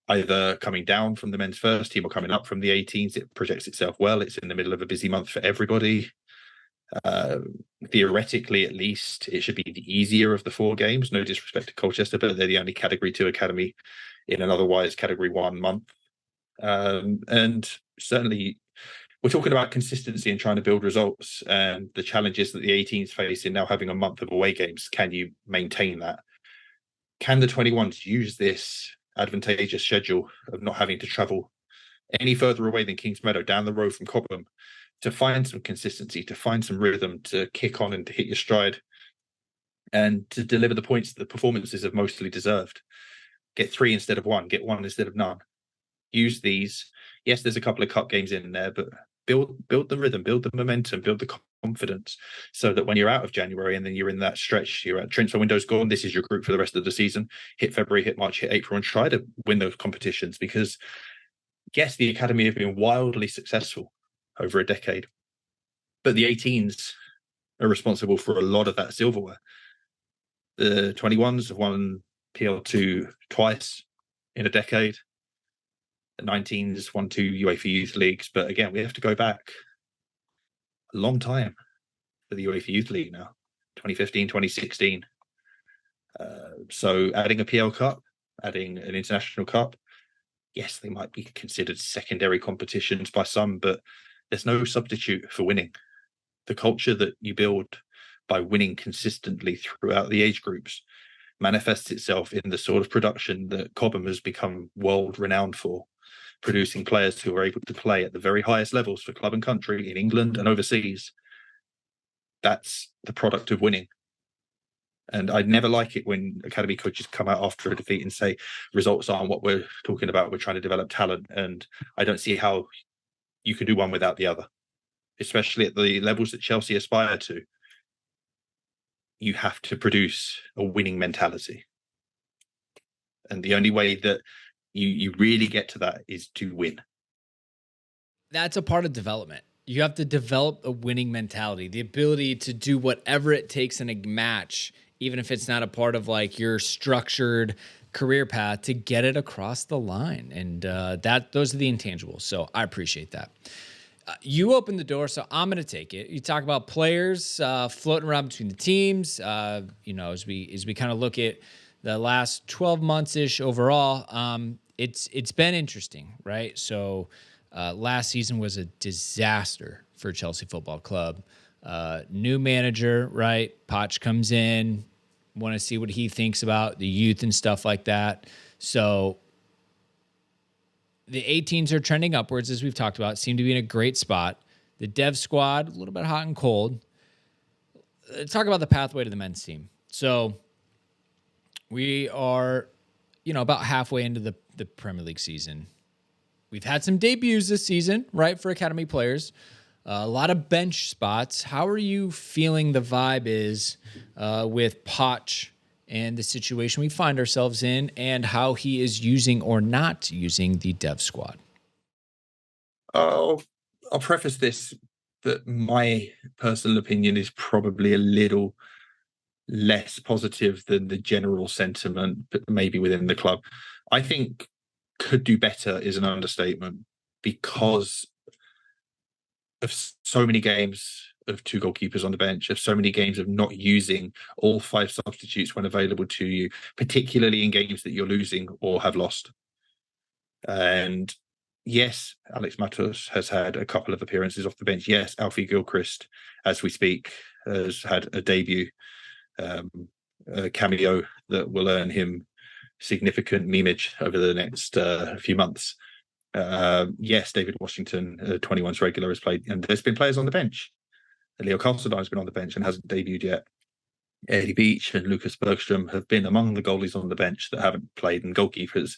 either coming down from the men's first team or coming up from the 18s, it projects itself well. It's in the middle of a busy month for everybody. Theoretically, at least, it should be the easier of the 4 games. No disrespect to Colchester, but they're the only Category 2 academy in an otherwise Category 1 month. And certainly, we're talking about consistency and trying to build results and the challenges that the 18s face in now having a month of away games. Can you maintain that? Can the 21s use this advantageous schedule of not having to travel any further away than Kingsmeadow down the road from Cobham to find some consistency, to find some rhythm, to kick on and to hit your stride, and to deliver the points that the performances have mostly deserved? Get 3 instead of 1, get 1 instead of none. Use these. Yes, there's a couple of cup games in there, but build the rhythm, build the momentum, build the confidence, so that when you're out of January and then you're in that stretch, you're at transfer window's gone, this is your group for the rest of the season. Hit February, hit March, hit April, and try to win those competitions. Because yes, the academy have been wildly successful over a decade, but the 18s are responsible for a lot of that silverware. The 21s have won PL2 twice in a decade. The 19s won 2 UEFA Youth Leagues, but again, we have to go back a long time for the UEFA Youth League now, 2015, 2016. So adding a PL Cup, adding an international cup, yes, they might be considered secondary competitions by some, but there's no substitute for winning. The culture that you build by winning consistently throughout the age groups manifests itself in the sort of production that Cobham has become world renowned for, producing players who are able to play at the very highest levels for club and country in England and overseas. That's the product of winning. And I'd never like it when academy coaches come out after a defeat and say results aren't what we're talking about. We're trying to develop talent. And I don't see how you can do one without the other, especially at the levels that Chelsea aspire to. You have to produce a winning mentality. And the only way that you really get to that is to win. That's a part of development. You have to develop a winning mentality, the ability to do whatever it takes in a match, even if it's not a part of like your structured career path, to get it across the line. And those are the intangibles. So I appreciate that. You opened the door, so I'm going to take it. You talk about players floating around between the teams. As we kind of look at the last 12 months ish overall, it's been interesting, right? So Last season was a disaster for Chelsea Football Club. New manager, right? Poch comes in, want to see what he thinks about the youth and stuff like that. So the 18s are trending upwards, as we've talked about, seem to be in a great spot. The dev squad, a little bit hot and cold. Let's talk about the pathway to the men's team. So we are, about halfway into the Premier League season. We've had some debuts this season, right, for academy players. A lot of bench spots. How are you feeling the vibe is with Poch and the situation we find ourselves in, and how he is using or not using the dev squad? I'll preface this that my personal opinion is probably a little less positive than the general sentiment, but maybe within the club. I think could do better is an understatement because of so many games of two goalkeepers on the bench, of so many games of not using all five substitutes when available to you, particularly in games that you're losing or have lost. And yes, Alex Matos has had a couple of appearances off the bench. Yes, Alfie Gilchrist, as we speak, has had a debut, a cameo that will earn him significant memeage over the next few months. Yes, David Washington, 21's regular, has played, and there's been players on the bench. Leo Carlson's been on the bench and hasn't debuted yet. Eddie Beach and Lucas Bergstrom have been among the goalies on the bench that haven't played, and goalkeepers,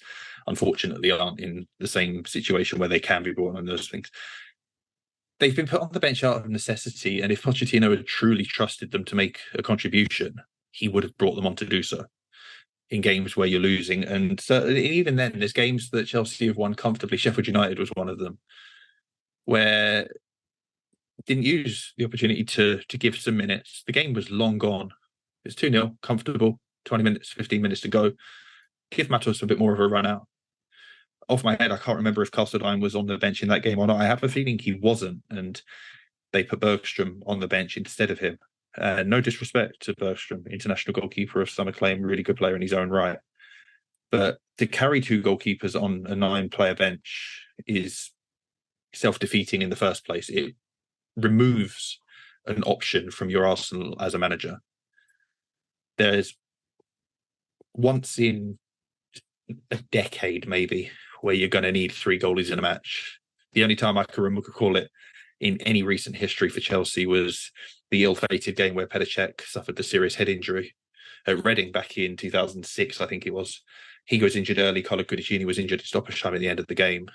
unfortunately, aren't in the same situation where they can be brought on those things. They've been put on the bench out of necessity, and if Pochettino had truly trusted them to make a contribution, he would have brought them on to do so in games where you're losing. And so even then, there's games that Chelsea have won comfortably. Sheffield United was one of them, where didn't use the opportunity to give some minutes. The game was long gone. It's 2-0, comfortable, 20 minutes, 15 minutes to go. Give Matos a bit more of a run out. Off my head, I can't remember if Castledine was on the bench in that game or not. I have a feeling he wasn't, and they put Bergstrom on the bench instead of him. No disrespect to Bergstrom, international goalkeeper of some acclaim, really good player in his own right. But to carry two goalkeepers on a 9-player bench is self-defeating in the first place. It removes an option from your arsenal as a manager. There's once in a decade, maybe, where you're going to need three goalies in a match. The only time I can recall it in any recent history for Chelsea was the ill-fated game where Petr Cech suffered the serious head injury at Reading back in 2006, I think it was. He was injured early. Carlo Cudicini was injured at stoppage time at the end of the game.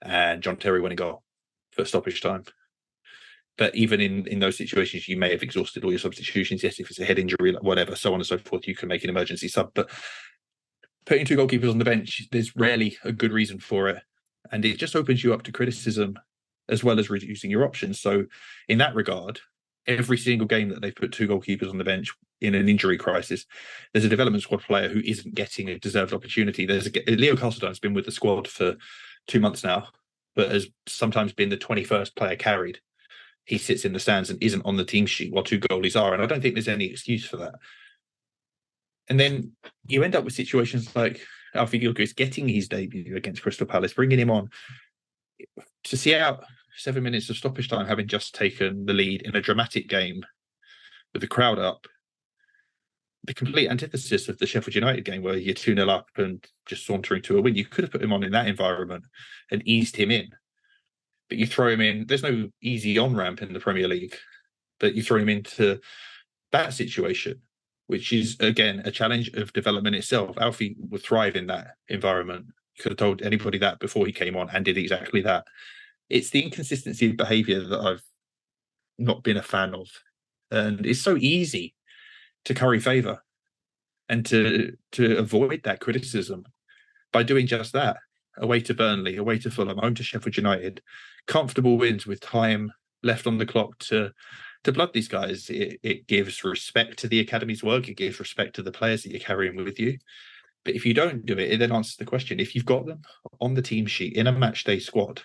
And John Terry went and goal for stoppage time. But even in those situations, you may have exhausted all your substitutions. Yes, if it's a head injury, whatever, so on and so forth, you can make an emergency sub. But putting two goalkeepers on the bench, there's rarely a good reason for it. And it just opens you up to criticism as well as reducing your options. So in that regard, every single game that they've put two goalkeepers on the bench in an injury crisis, there's a development squad player who isn't getting a deserved opportunity. Leo Carlson's been with the squad for 2 months now, but has sometimes been the 21st player carried. He sits in the stands and isn't on the team sheet while two goalies are. And I don't think there's any excuse for that. And then you end up with situations like Alfie Gilchrist getting his debut against Crystal Palace, bringing him on to see out 7 minutes of stoppage time, having just taken the lead in a dramatic game with the crowd up. The complete antithesis of the Sheffield United game where you're 2-0 up and just sauntering to a win. You could have put him on in that environment and eased him in. But you throw him in, there's no easy on-ramp in the Premier League, but you throw him into that situation, which is, again, a challenge of development itself. Alfie would thrive in that environment. You could have told anybody that before he came on and did exactly that. It's the inconsistency of behaviour that I've not been a fan of. And it's so easy to curry favour and to avoid that criticism by doing just that. Away to Burnley, away to Fulham, home to Sheffield United. Comfortable wins with time left on the clock to blood these guys. It gives respect to the academy's work. It gives respect to the players that you're carrying with you. But if you don't do it, it then answers the question. If you've got them on the team sheet in a match day squad,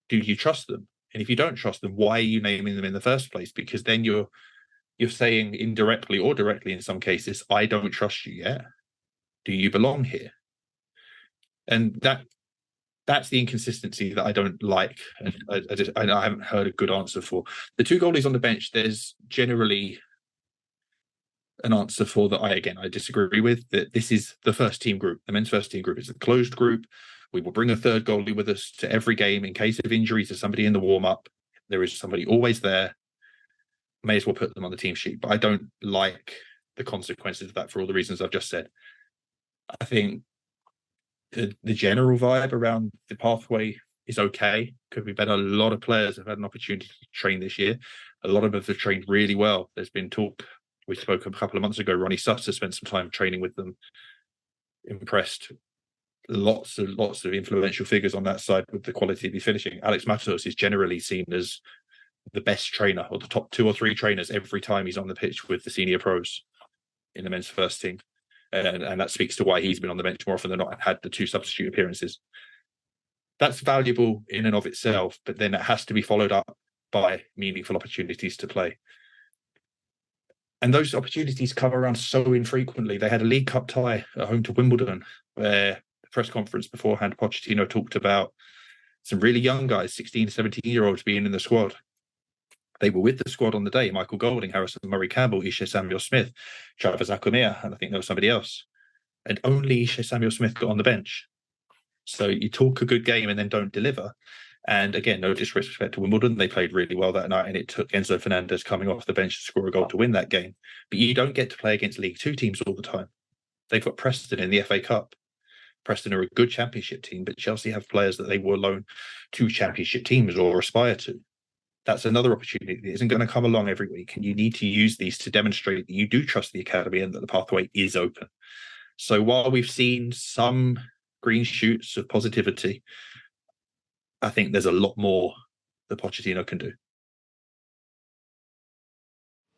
do you trust them? And if you don't trust them, why are you naming them in the first place? Because then you're saying indirectly or directly in some cases, I don't trust you yet. Do you belong here? And that that's the inconsistency that I don't like, and I haven't heard a good answer for. The two goalies on the bench, there's generally an answer for that. I disagree with that. This is the first team group. The men's first team group is a closed group. We will bring a third goalie with us to every game in case of injury to somebody in the warm up. There is somebody always there. May as well put them on the team sheet. But I don't like the consequences of that for all the reasons I've just said. I think the general vibe around the pathway is okay. Could be better. A lot of players have had an opportunity to train this year. A lot of them have trained really well. There's been talk. We spoke a couple of months ago. Ronnie Sutter spent some time training with them. Impressed. Lots of influential figures on that side with the quality of the finishing. Alex Matos is generally seen as the best trainer, or the top 2 or 3 trainers every time he's on the pitch with the senior pros in the men's first team. And that speaks to why he's been on the bench more often than not and had the 2 substitute appearances. That's valuable in and of itself, but then it has to be followed up by meaningful opportunities to play. And those opportunities come around so infrequently. They had a League Cup tie at home to Wimbledon, where the press conference beforehand, Pochettino talked about some really young guys, 16, 17-year-olds being in the squad. They were with the squad on the day: Michael Golding, Harrison Murray-Campbell, Ishe Samuel-Smith, Travis Akumea, and I think there was somebody else. And only Ishe Samuel-Smith got on the bench. So you talk a good game and then don't deliver. And again, no disrespect to Wimbledon, they played really well that night, and it took Enzo Fernandez coming off the bench to score a goal to win that game. But you don't get to play against League Two teams all the time. They've got Preston in the FA Cup. Preston are a good championship team, but Chelsea have players that they will loan to championship teams or aspire to. That's another opportunity that isn't going to come along every week, and you need to use these to demonstrate that you do trust the academy and that the pathway is open. So while we've seen some green shoots of positivity, I think there's a lot more that Pochettino can do.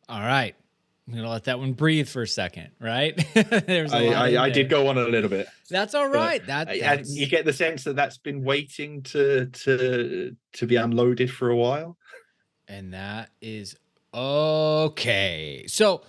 All right. I'm going to let that one breathe for a second, right? There's I did go on a little bit. That's all right. You get the sense that that's been waiting to be unloaded for a while. And that is okay. So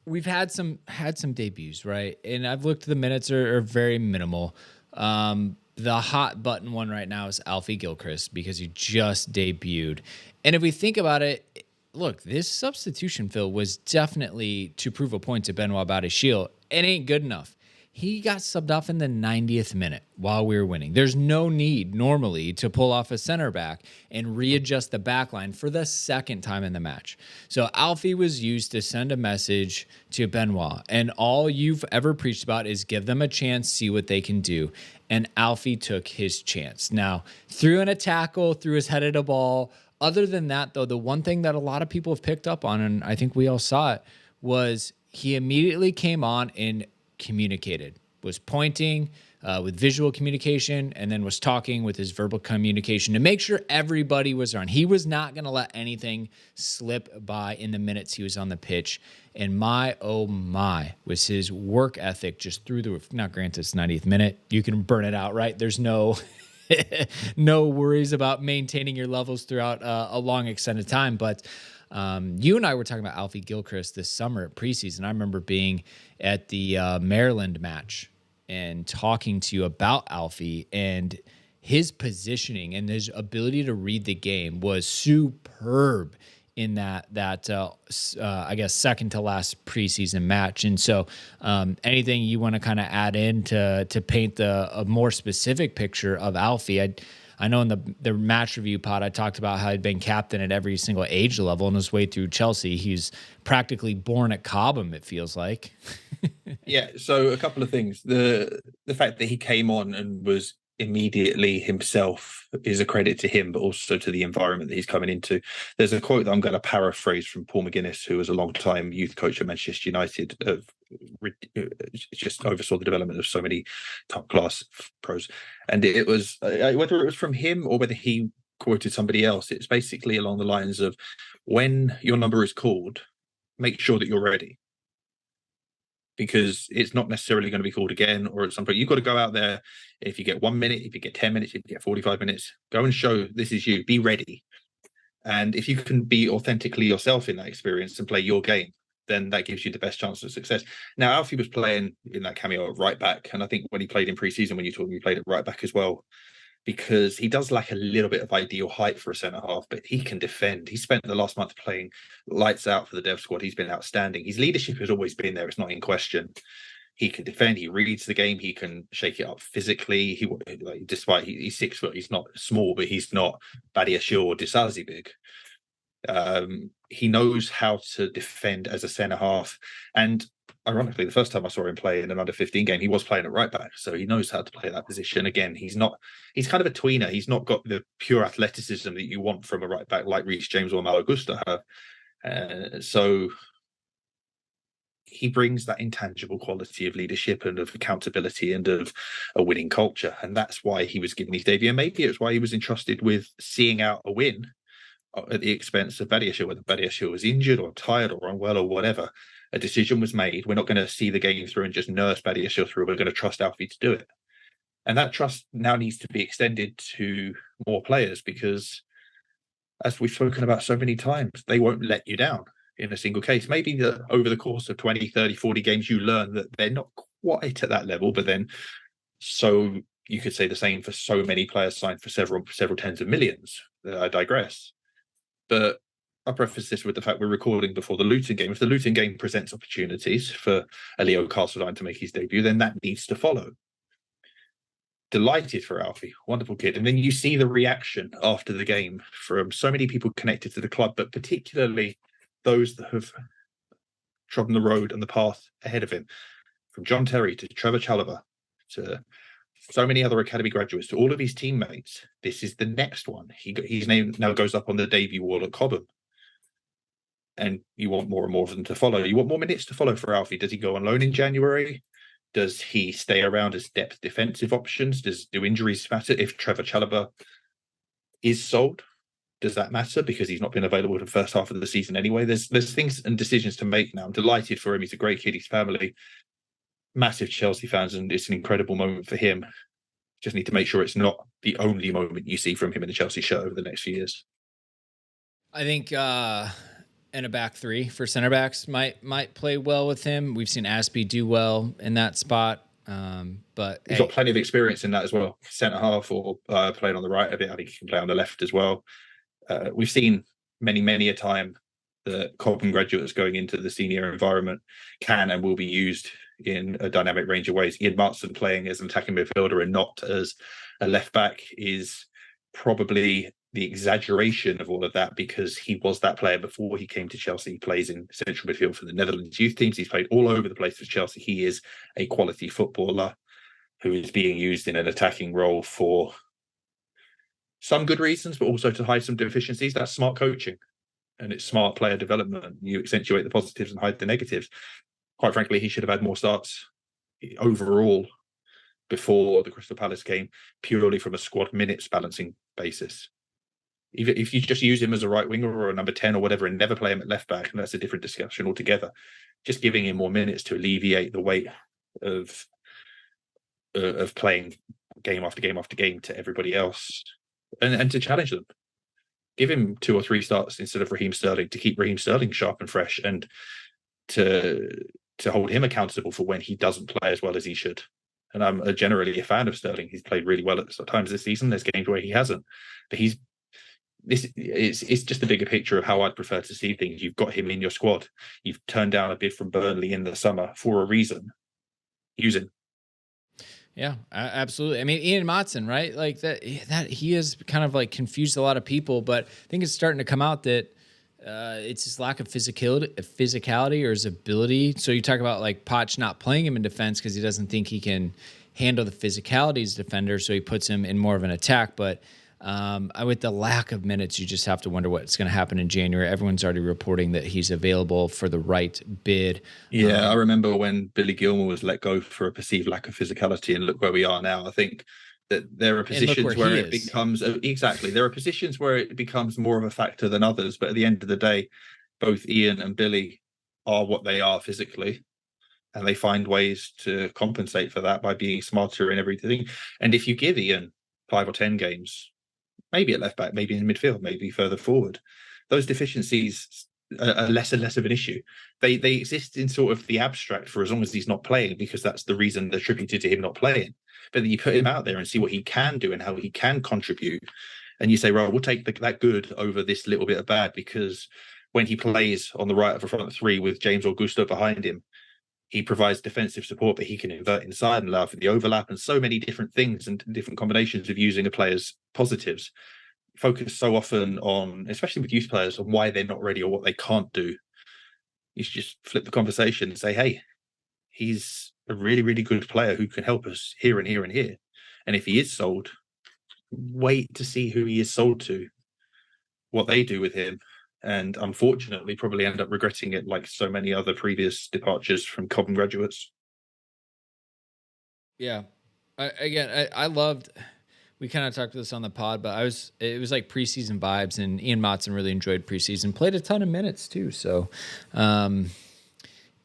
we've had some debuts, right? And I've looked, the minutes are very minimal. The hot button one right now is Alfie Gilchrist because he just debuted. And if we think about it, look, this substitution, Phil, was definitely to prove a point to Benoit Badiashile. It ain't good enough. He got subbed off in the 90th minute while we were winning. There's no need normally to pull off a center back and readjust the back line for the second time in the match. So Alfie was used to send a message to Benoit, and all you've ever preached about is give them a chance, see what they can do. And Alfie took his chance. Now, threw in a tackle, threw his head at a ball. Other than that, though, the one thing that a lot of people have picked up on, and I think we all saw it, was he immediately came on and communicated, was pointing with visual communication, and then was talking with his verbal communication to make sure everybody was on. He was not going to let anything slip by in the minutes he was on the pitch. And my, oh my, was his work ethic just through the roof. Now, granted, it's 90th minute. You can burn it out, right? There's no no worries about maintaining your levels throughout a long extended time. But you and I were talking about Alfie Gilchrist this summer at preseason. I remember being at the Maryland match and talking to you about Alfie, and his positioning and his ability to read the game was superb in that I guess second to last preseason match. And so anything you want to kind of add in to paint a more specific picture of Alfie? I know in the match review pod, I talked about how he'd been captain at every single age level on his way through Chelsea. He's practically born at Cobham, it feels like. Yeah, so a couple of things. The fact that he came on and was immediately himself is a credit to him, but also to the environment that he's coming into. There's a quote that I'm going to paraphrase from Paul McGuinness, who was a long-time youth coach at Manchester United, just oversaw the development of so many top-class pros. And it was, whether it was from him or whether he quoted somebody else, it's basically along the lines of, when your number is called, make sure that you're ready. Because it's not necessarily going to be called again, or at some point you've got to go out there. If you get 1 minute, if you get 10 minutes, if you get 45 minutes, go and show this is you. Be ready. And if you can be authentically yourself in that experience and play your game, then that gives you the best chance of success. Now, Alfie was playing in that cameo at right back, and I think when he played in pre-season, when you told me he played at right back as well, because he does lack a little bit of ideal height for a centre half, but he can defend. He spent the last month playing lights out for the dev squad. He's been outstanding. His leadership has always been there. It's not in question. He can defend. He reads the game. He can shake it up physically. Despite he's 6 foot, he's not small, but he's not Badiashile or Disasi big. He knows how to defend as a centre half, and ironically, the first time I saw him play in an under-15 game, he was playing at right back, so he knows how to play that position. Again, he's kind of a tweener. He's not got the pure athleticism that you want from a right back like Reece James or Malo Gusto have. So he brings that intangible quality of leadership and of accountability and of a winning culture, and that's why he was given his debut. And maybe it's why he was entrusted with seeing out a win at the expense of Badiashile, whether Badiashile was injured or tired or unwell or whatever. A decision was made. We're not going to see the game through and just nurse Badiashile through. We're going to trust Alfie to do it. And that trust now needs to be extended to more players because, as we've spoken about so many times, they won't let you down in a single case. Maybe over the course of 20, 30, 40 games, you learn that they're not quite at that level, but then so you could say the same for so many players signed for several tens of millions. I digress. But I'll preface this with the fact we're recording before the Luton game. If the Luton game presents opportunities for a Leo Castledine to make his debut, then that needs to follow. Delighted for Alfie, wonderful kid. And then you see the reaction after the game from so many people connected to the club, but particularly those that have trodden the road and the path ahead of him. From John Terry to Trevor Chalobah to so many other academy graduates, to all of his teammates. This is the next one. His name now goes up on the debut wall at Cobham. And you want more and more of them to follow. You want more minutes to follow for Alfie. Does he go on loan in January? Does he stay around as depth defensive options? Do injuries matter? If Trevor Chalobah is sold, does that matter? Because he's not been available in the first half of the season anyway. There's things and decisions to make now. I'm delighted for him. He's a great kid. His family, massive Chelsea fans, and it's an incredible moment for him. Just need to make sure it's not the only moment you see from him in the Chelsea shirt over the next few years. I think and a back three for center backs might play well with him. We've seen Aspie do well in that spot, but he's got plenty of experience in that as well. Centre half or playing on the right a bit. I think he can play on the left as well. We've seen many a time that Cobham graduates going into the senior environment can and will be used in a dynamic range of ways. Ian Martson playing as an attacking midfielder and not as a left back is probably the exaggeration of all of that, because he was that player before he came to Chelsea. He plays in central midfield for the Netherlands youth teams. He's played all over the place for Chelsea. He is a quality footballer who is being used in an attacking role for some good reasons, but also to hide some deficiencies. That's smart coaching and it's smart player development. You accentuate the positives and hide the negatives. Quite frankly, he should have had more starts overall before the Crystal Palace game, purely from a squad minutes balancing basis. Even if you just use him as a right winger or a number 10 or whatever and never play him at left back, and that's a different discussion altogether. Just giving him more minutes to alleviate the weight of playing game after game after game to everybody else, and to challenge them. Give him 2 or 3 starts instead of Raheem Sterling, to keep Raheem Sterling sharp and fresh, and to hold him accountable for when he doesn't play as well as he should. And I'm generally a fan of Sterling. He's played really well at times this season. There's games where he hasn't, but it's just a bigger picture of how I'd prefer to see things. You've got him in your squad. You've turned down a bid from Burnley in the summer for a reason. Use him. Yeah, absolutely. I mean, Ian Matson, right? Like that he has kind of like confused a lot of people, but I think it's starting to come out that it's his lack of physicality or his ability. So you talk about like Poch not playing him in defense because he doesn't think he can handle the physicality as a defender, so he puts him in more of an attack. But with the lack of minutes, you just have to wonder what's going to happen in January. Everyone's already reporting that he's available for the right bid. Yeah, I remember when Billy Gilmour was let go for a perceived lack of physicality, and look where we are now. I think that there are positions where it becomes there are positions where it becomes more of a factor than others. But at the end of the day, both Ian and Billy are what they are physically, and they find ways to compensate for that by being smarter in everything. And if you give Ian 5 or 10 games, maybe at left back, maybe in midfield, maybe further forward, those deficiencies a less and less of an issue. They exist in sort of the abstract for as long as he's not playing, because that's the reason they're attributed to him not playing. But then you put him out there and see what he can do and how he can contribute, and you say, right, we'll take that good over this little bit of bad, because when he plays on the right of a front three with James Augusto behind him, he provides defensive support, but he can invert inside and allow for the overlap and so many different things and different combinations of using a player's positives. Focus so often on, especially with youth players, on why they're not ready or what they can't do. You should just flip the conversation and say, hey, he's a really, really good player who can help us here and here and here. And if he is sold, wait to see who he is sold to, what they do with him. And unfortunately, probably end up regretting it like so many other previous departures from Cobham graduates. Yeah. I loved, we kind of talked about this on the pod, but it was like preseason vibes, and Ian Motson really enjoyed preseason, played a ton of minutes too. So,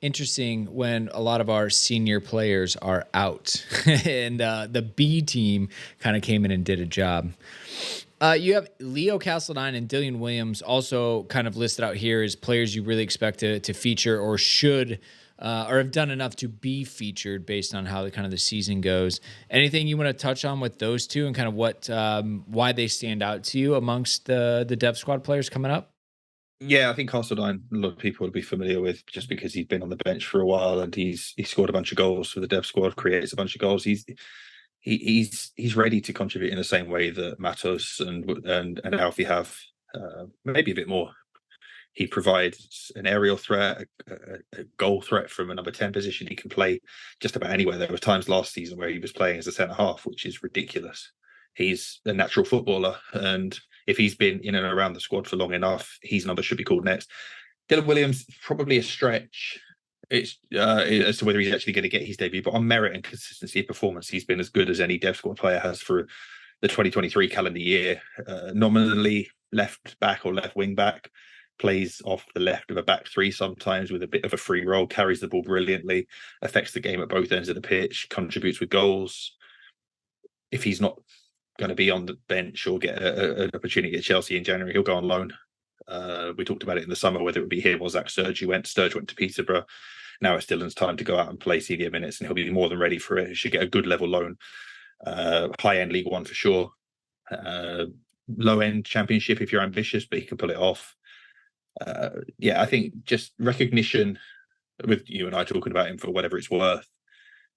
interesting when a lot of our senior players are out and the B team kind of came in and did a job. You have Leo Castledine and Dillian Williams also kind of listed out here as players you really expect to feature or should or have done enough to be featured based on how the kind of the season goes. Anything you want to touch on with those two and kind of what why they stand out to you amongst the Dev Squad players coming up? Yeah, I think Castledine, a lot of people will be familiar with just because he's been on the bench for a while and he scored a bunch of goals for the Dev Squad, creates a bunch of goals. He's ready to contribute in the same way that Matos and Alfie have, maybe a bit more. He provides an aerial threat, a goal threat from a number 10 position. He can play just about anywhere. There were times last season where he was playing as a centre half, which is ridiculous. He's a natural footballer, and if he's been in and around the squad for long enough, his number should be called next. Dylan Williams, probably a stretch. It's as to whether he's actually going to get his debut, but on merit and consistency of performance, he's been as good as any Dev Squad player has for the 2023 calendar year. Nominally left back or left wing back, plays off the left of a back three sometimes with a bit of a free role, carries the ball brilliantly, affects the game at both ends of the pitch, contributes with goals. If he's not going to be on the bench or get an opportunity at Chelsea in January, he'll go on loan. We talked about it in the summer, whether it would be him or Zach Sturge. Sturge went to Peterborough. Now it's Dylan's time to go out and play senior minutes, and he'll be more than ready for it. He should get a good level loan. High-end League One for sure. Low-end Championship if you're ambitious, but he can pull it off. I think just recognition, with you and I talking about him for whatever it's worth,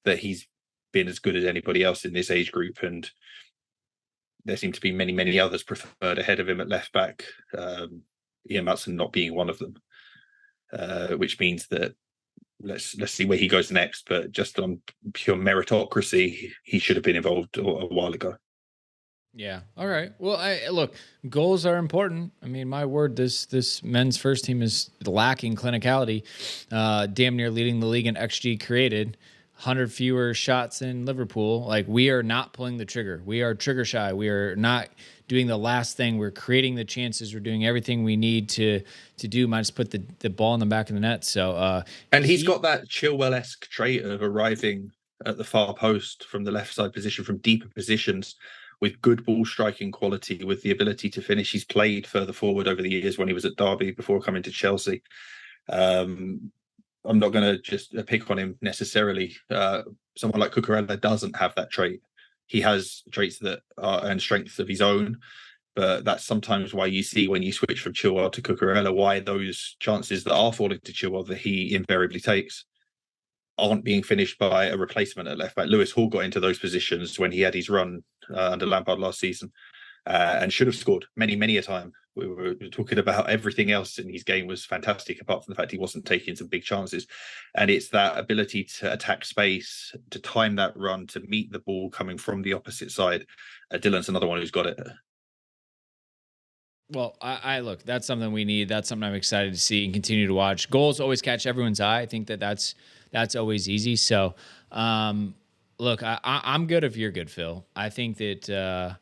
that he's been as good as anybody else in this age group, and there seem to be many, many others preferred ahead of him at left back. Ian Motson not being one of them, which means that let's see where he goes next. But just on pure meritocracy, he should have been involved a while ago. Yeah. All right. Well, look, goals are important. I mean, my word, this men's first team is lacking clinicality. Damn near leading the league in XG created. 100 fewer shots in Liverpool. Like, we are not pulling the trigger. We are trigger shy. We are not doing the last thing. We're creating the chances. We're doing everything we need to do. Might just put the ball in the back of the net. So, and he's got that Chilwell-esque trait of arriving at the far post from the left side position, from deeper positions, with good ball striking quality, with the ability to finish. He's played further forward over the years when he was at Derby before coming to Chelsea. I'm not going to just pick on him necessarily. Someone like Cucurella doesn't have that trait. He has traits that are and strengths of his own, but that's sometimes why you see when you switch from Chilwell to Cucurella, why those chances that are falling to Chilwell that he invariably takes aren't being finished by a replacement at left back. Lewis Hall got into those positions when he had his run under Lampard last season, and should have scored many a time. We were talking about everything else in his game was fantastic, apart from the fact he wasn't taking some big chances. And it's that ability to attack space, to time that run, to meet the ball coming from the opposite side. Dylan's another one who's got it. Well, I look, that's something we need. That's something I'm excited to see and continue to watch. Goals always catch everyone's eye. I think that's always easy. So, look, I'm good if you're good, Phil. I think that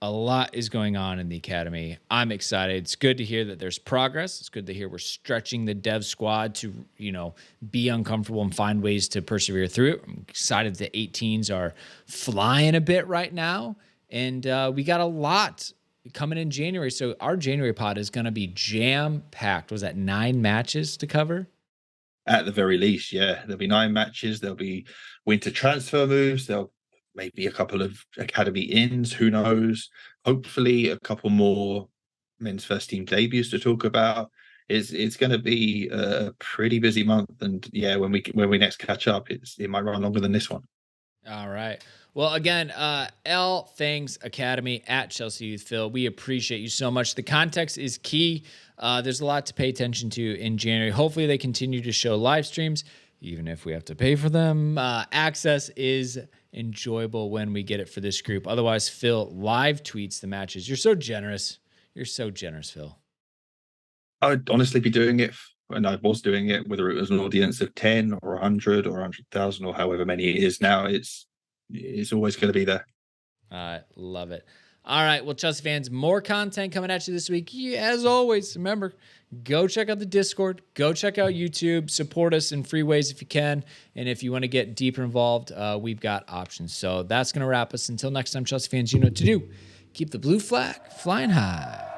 a lot is going on in the academy. I'm excited. It's good to hear that there's progress. It's good to hear we're stretching the Dev Squad to, be uncomfortable and find ways to persevere through it. I'm excited the 18s are flying a bit right now. And we got a lot coming in January. So our January pod is going to be jam packed. Was that 9 matches to cover? At the very least, yeah. There'll be 9 matches. There'll be winter transfer moves. There'll maybe a couple of academy ins. Who knows? Hopefully, a couple more men's first team debuts to talk about. It's going to be a pretty busy month, and yeah, when we next catch up, it might run longer than this one. All right. Well, again, L Things Academy at Chelsea Youth Phil. We appreciate you so much. The context is key. There's a lot to pay attention to in January. Hopefully, they continue to show live streams, even if we have to pay for them. Access is enjoyable when we get it for this group. Otherwise, Phil live tweets the matches. You're so generous. You're so generous, Phil. I'd honestly be doing it, and I was doing it, whether it was an audience of 10 or 100 or 100,000 or however many it is now. It's always going to be there. I love it. All right. Well, Chelsea fans, more content coming at you this week. As always, remember, go check out the Discord. Go check out YouTube. Support us in free ways if you can. And if you want to get deeper involved, we've got options. So that's going to wrap us. Until next time, Chelsea fans, you know what to do. Keep the blue flag flying high.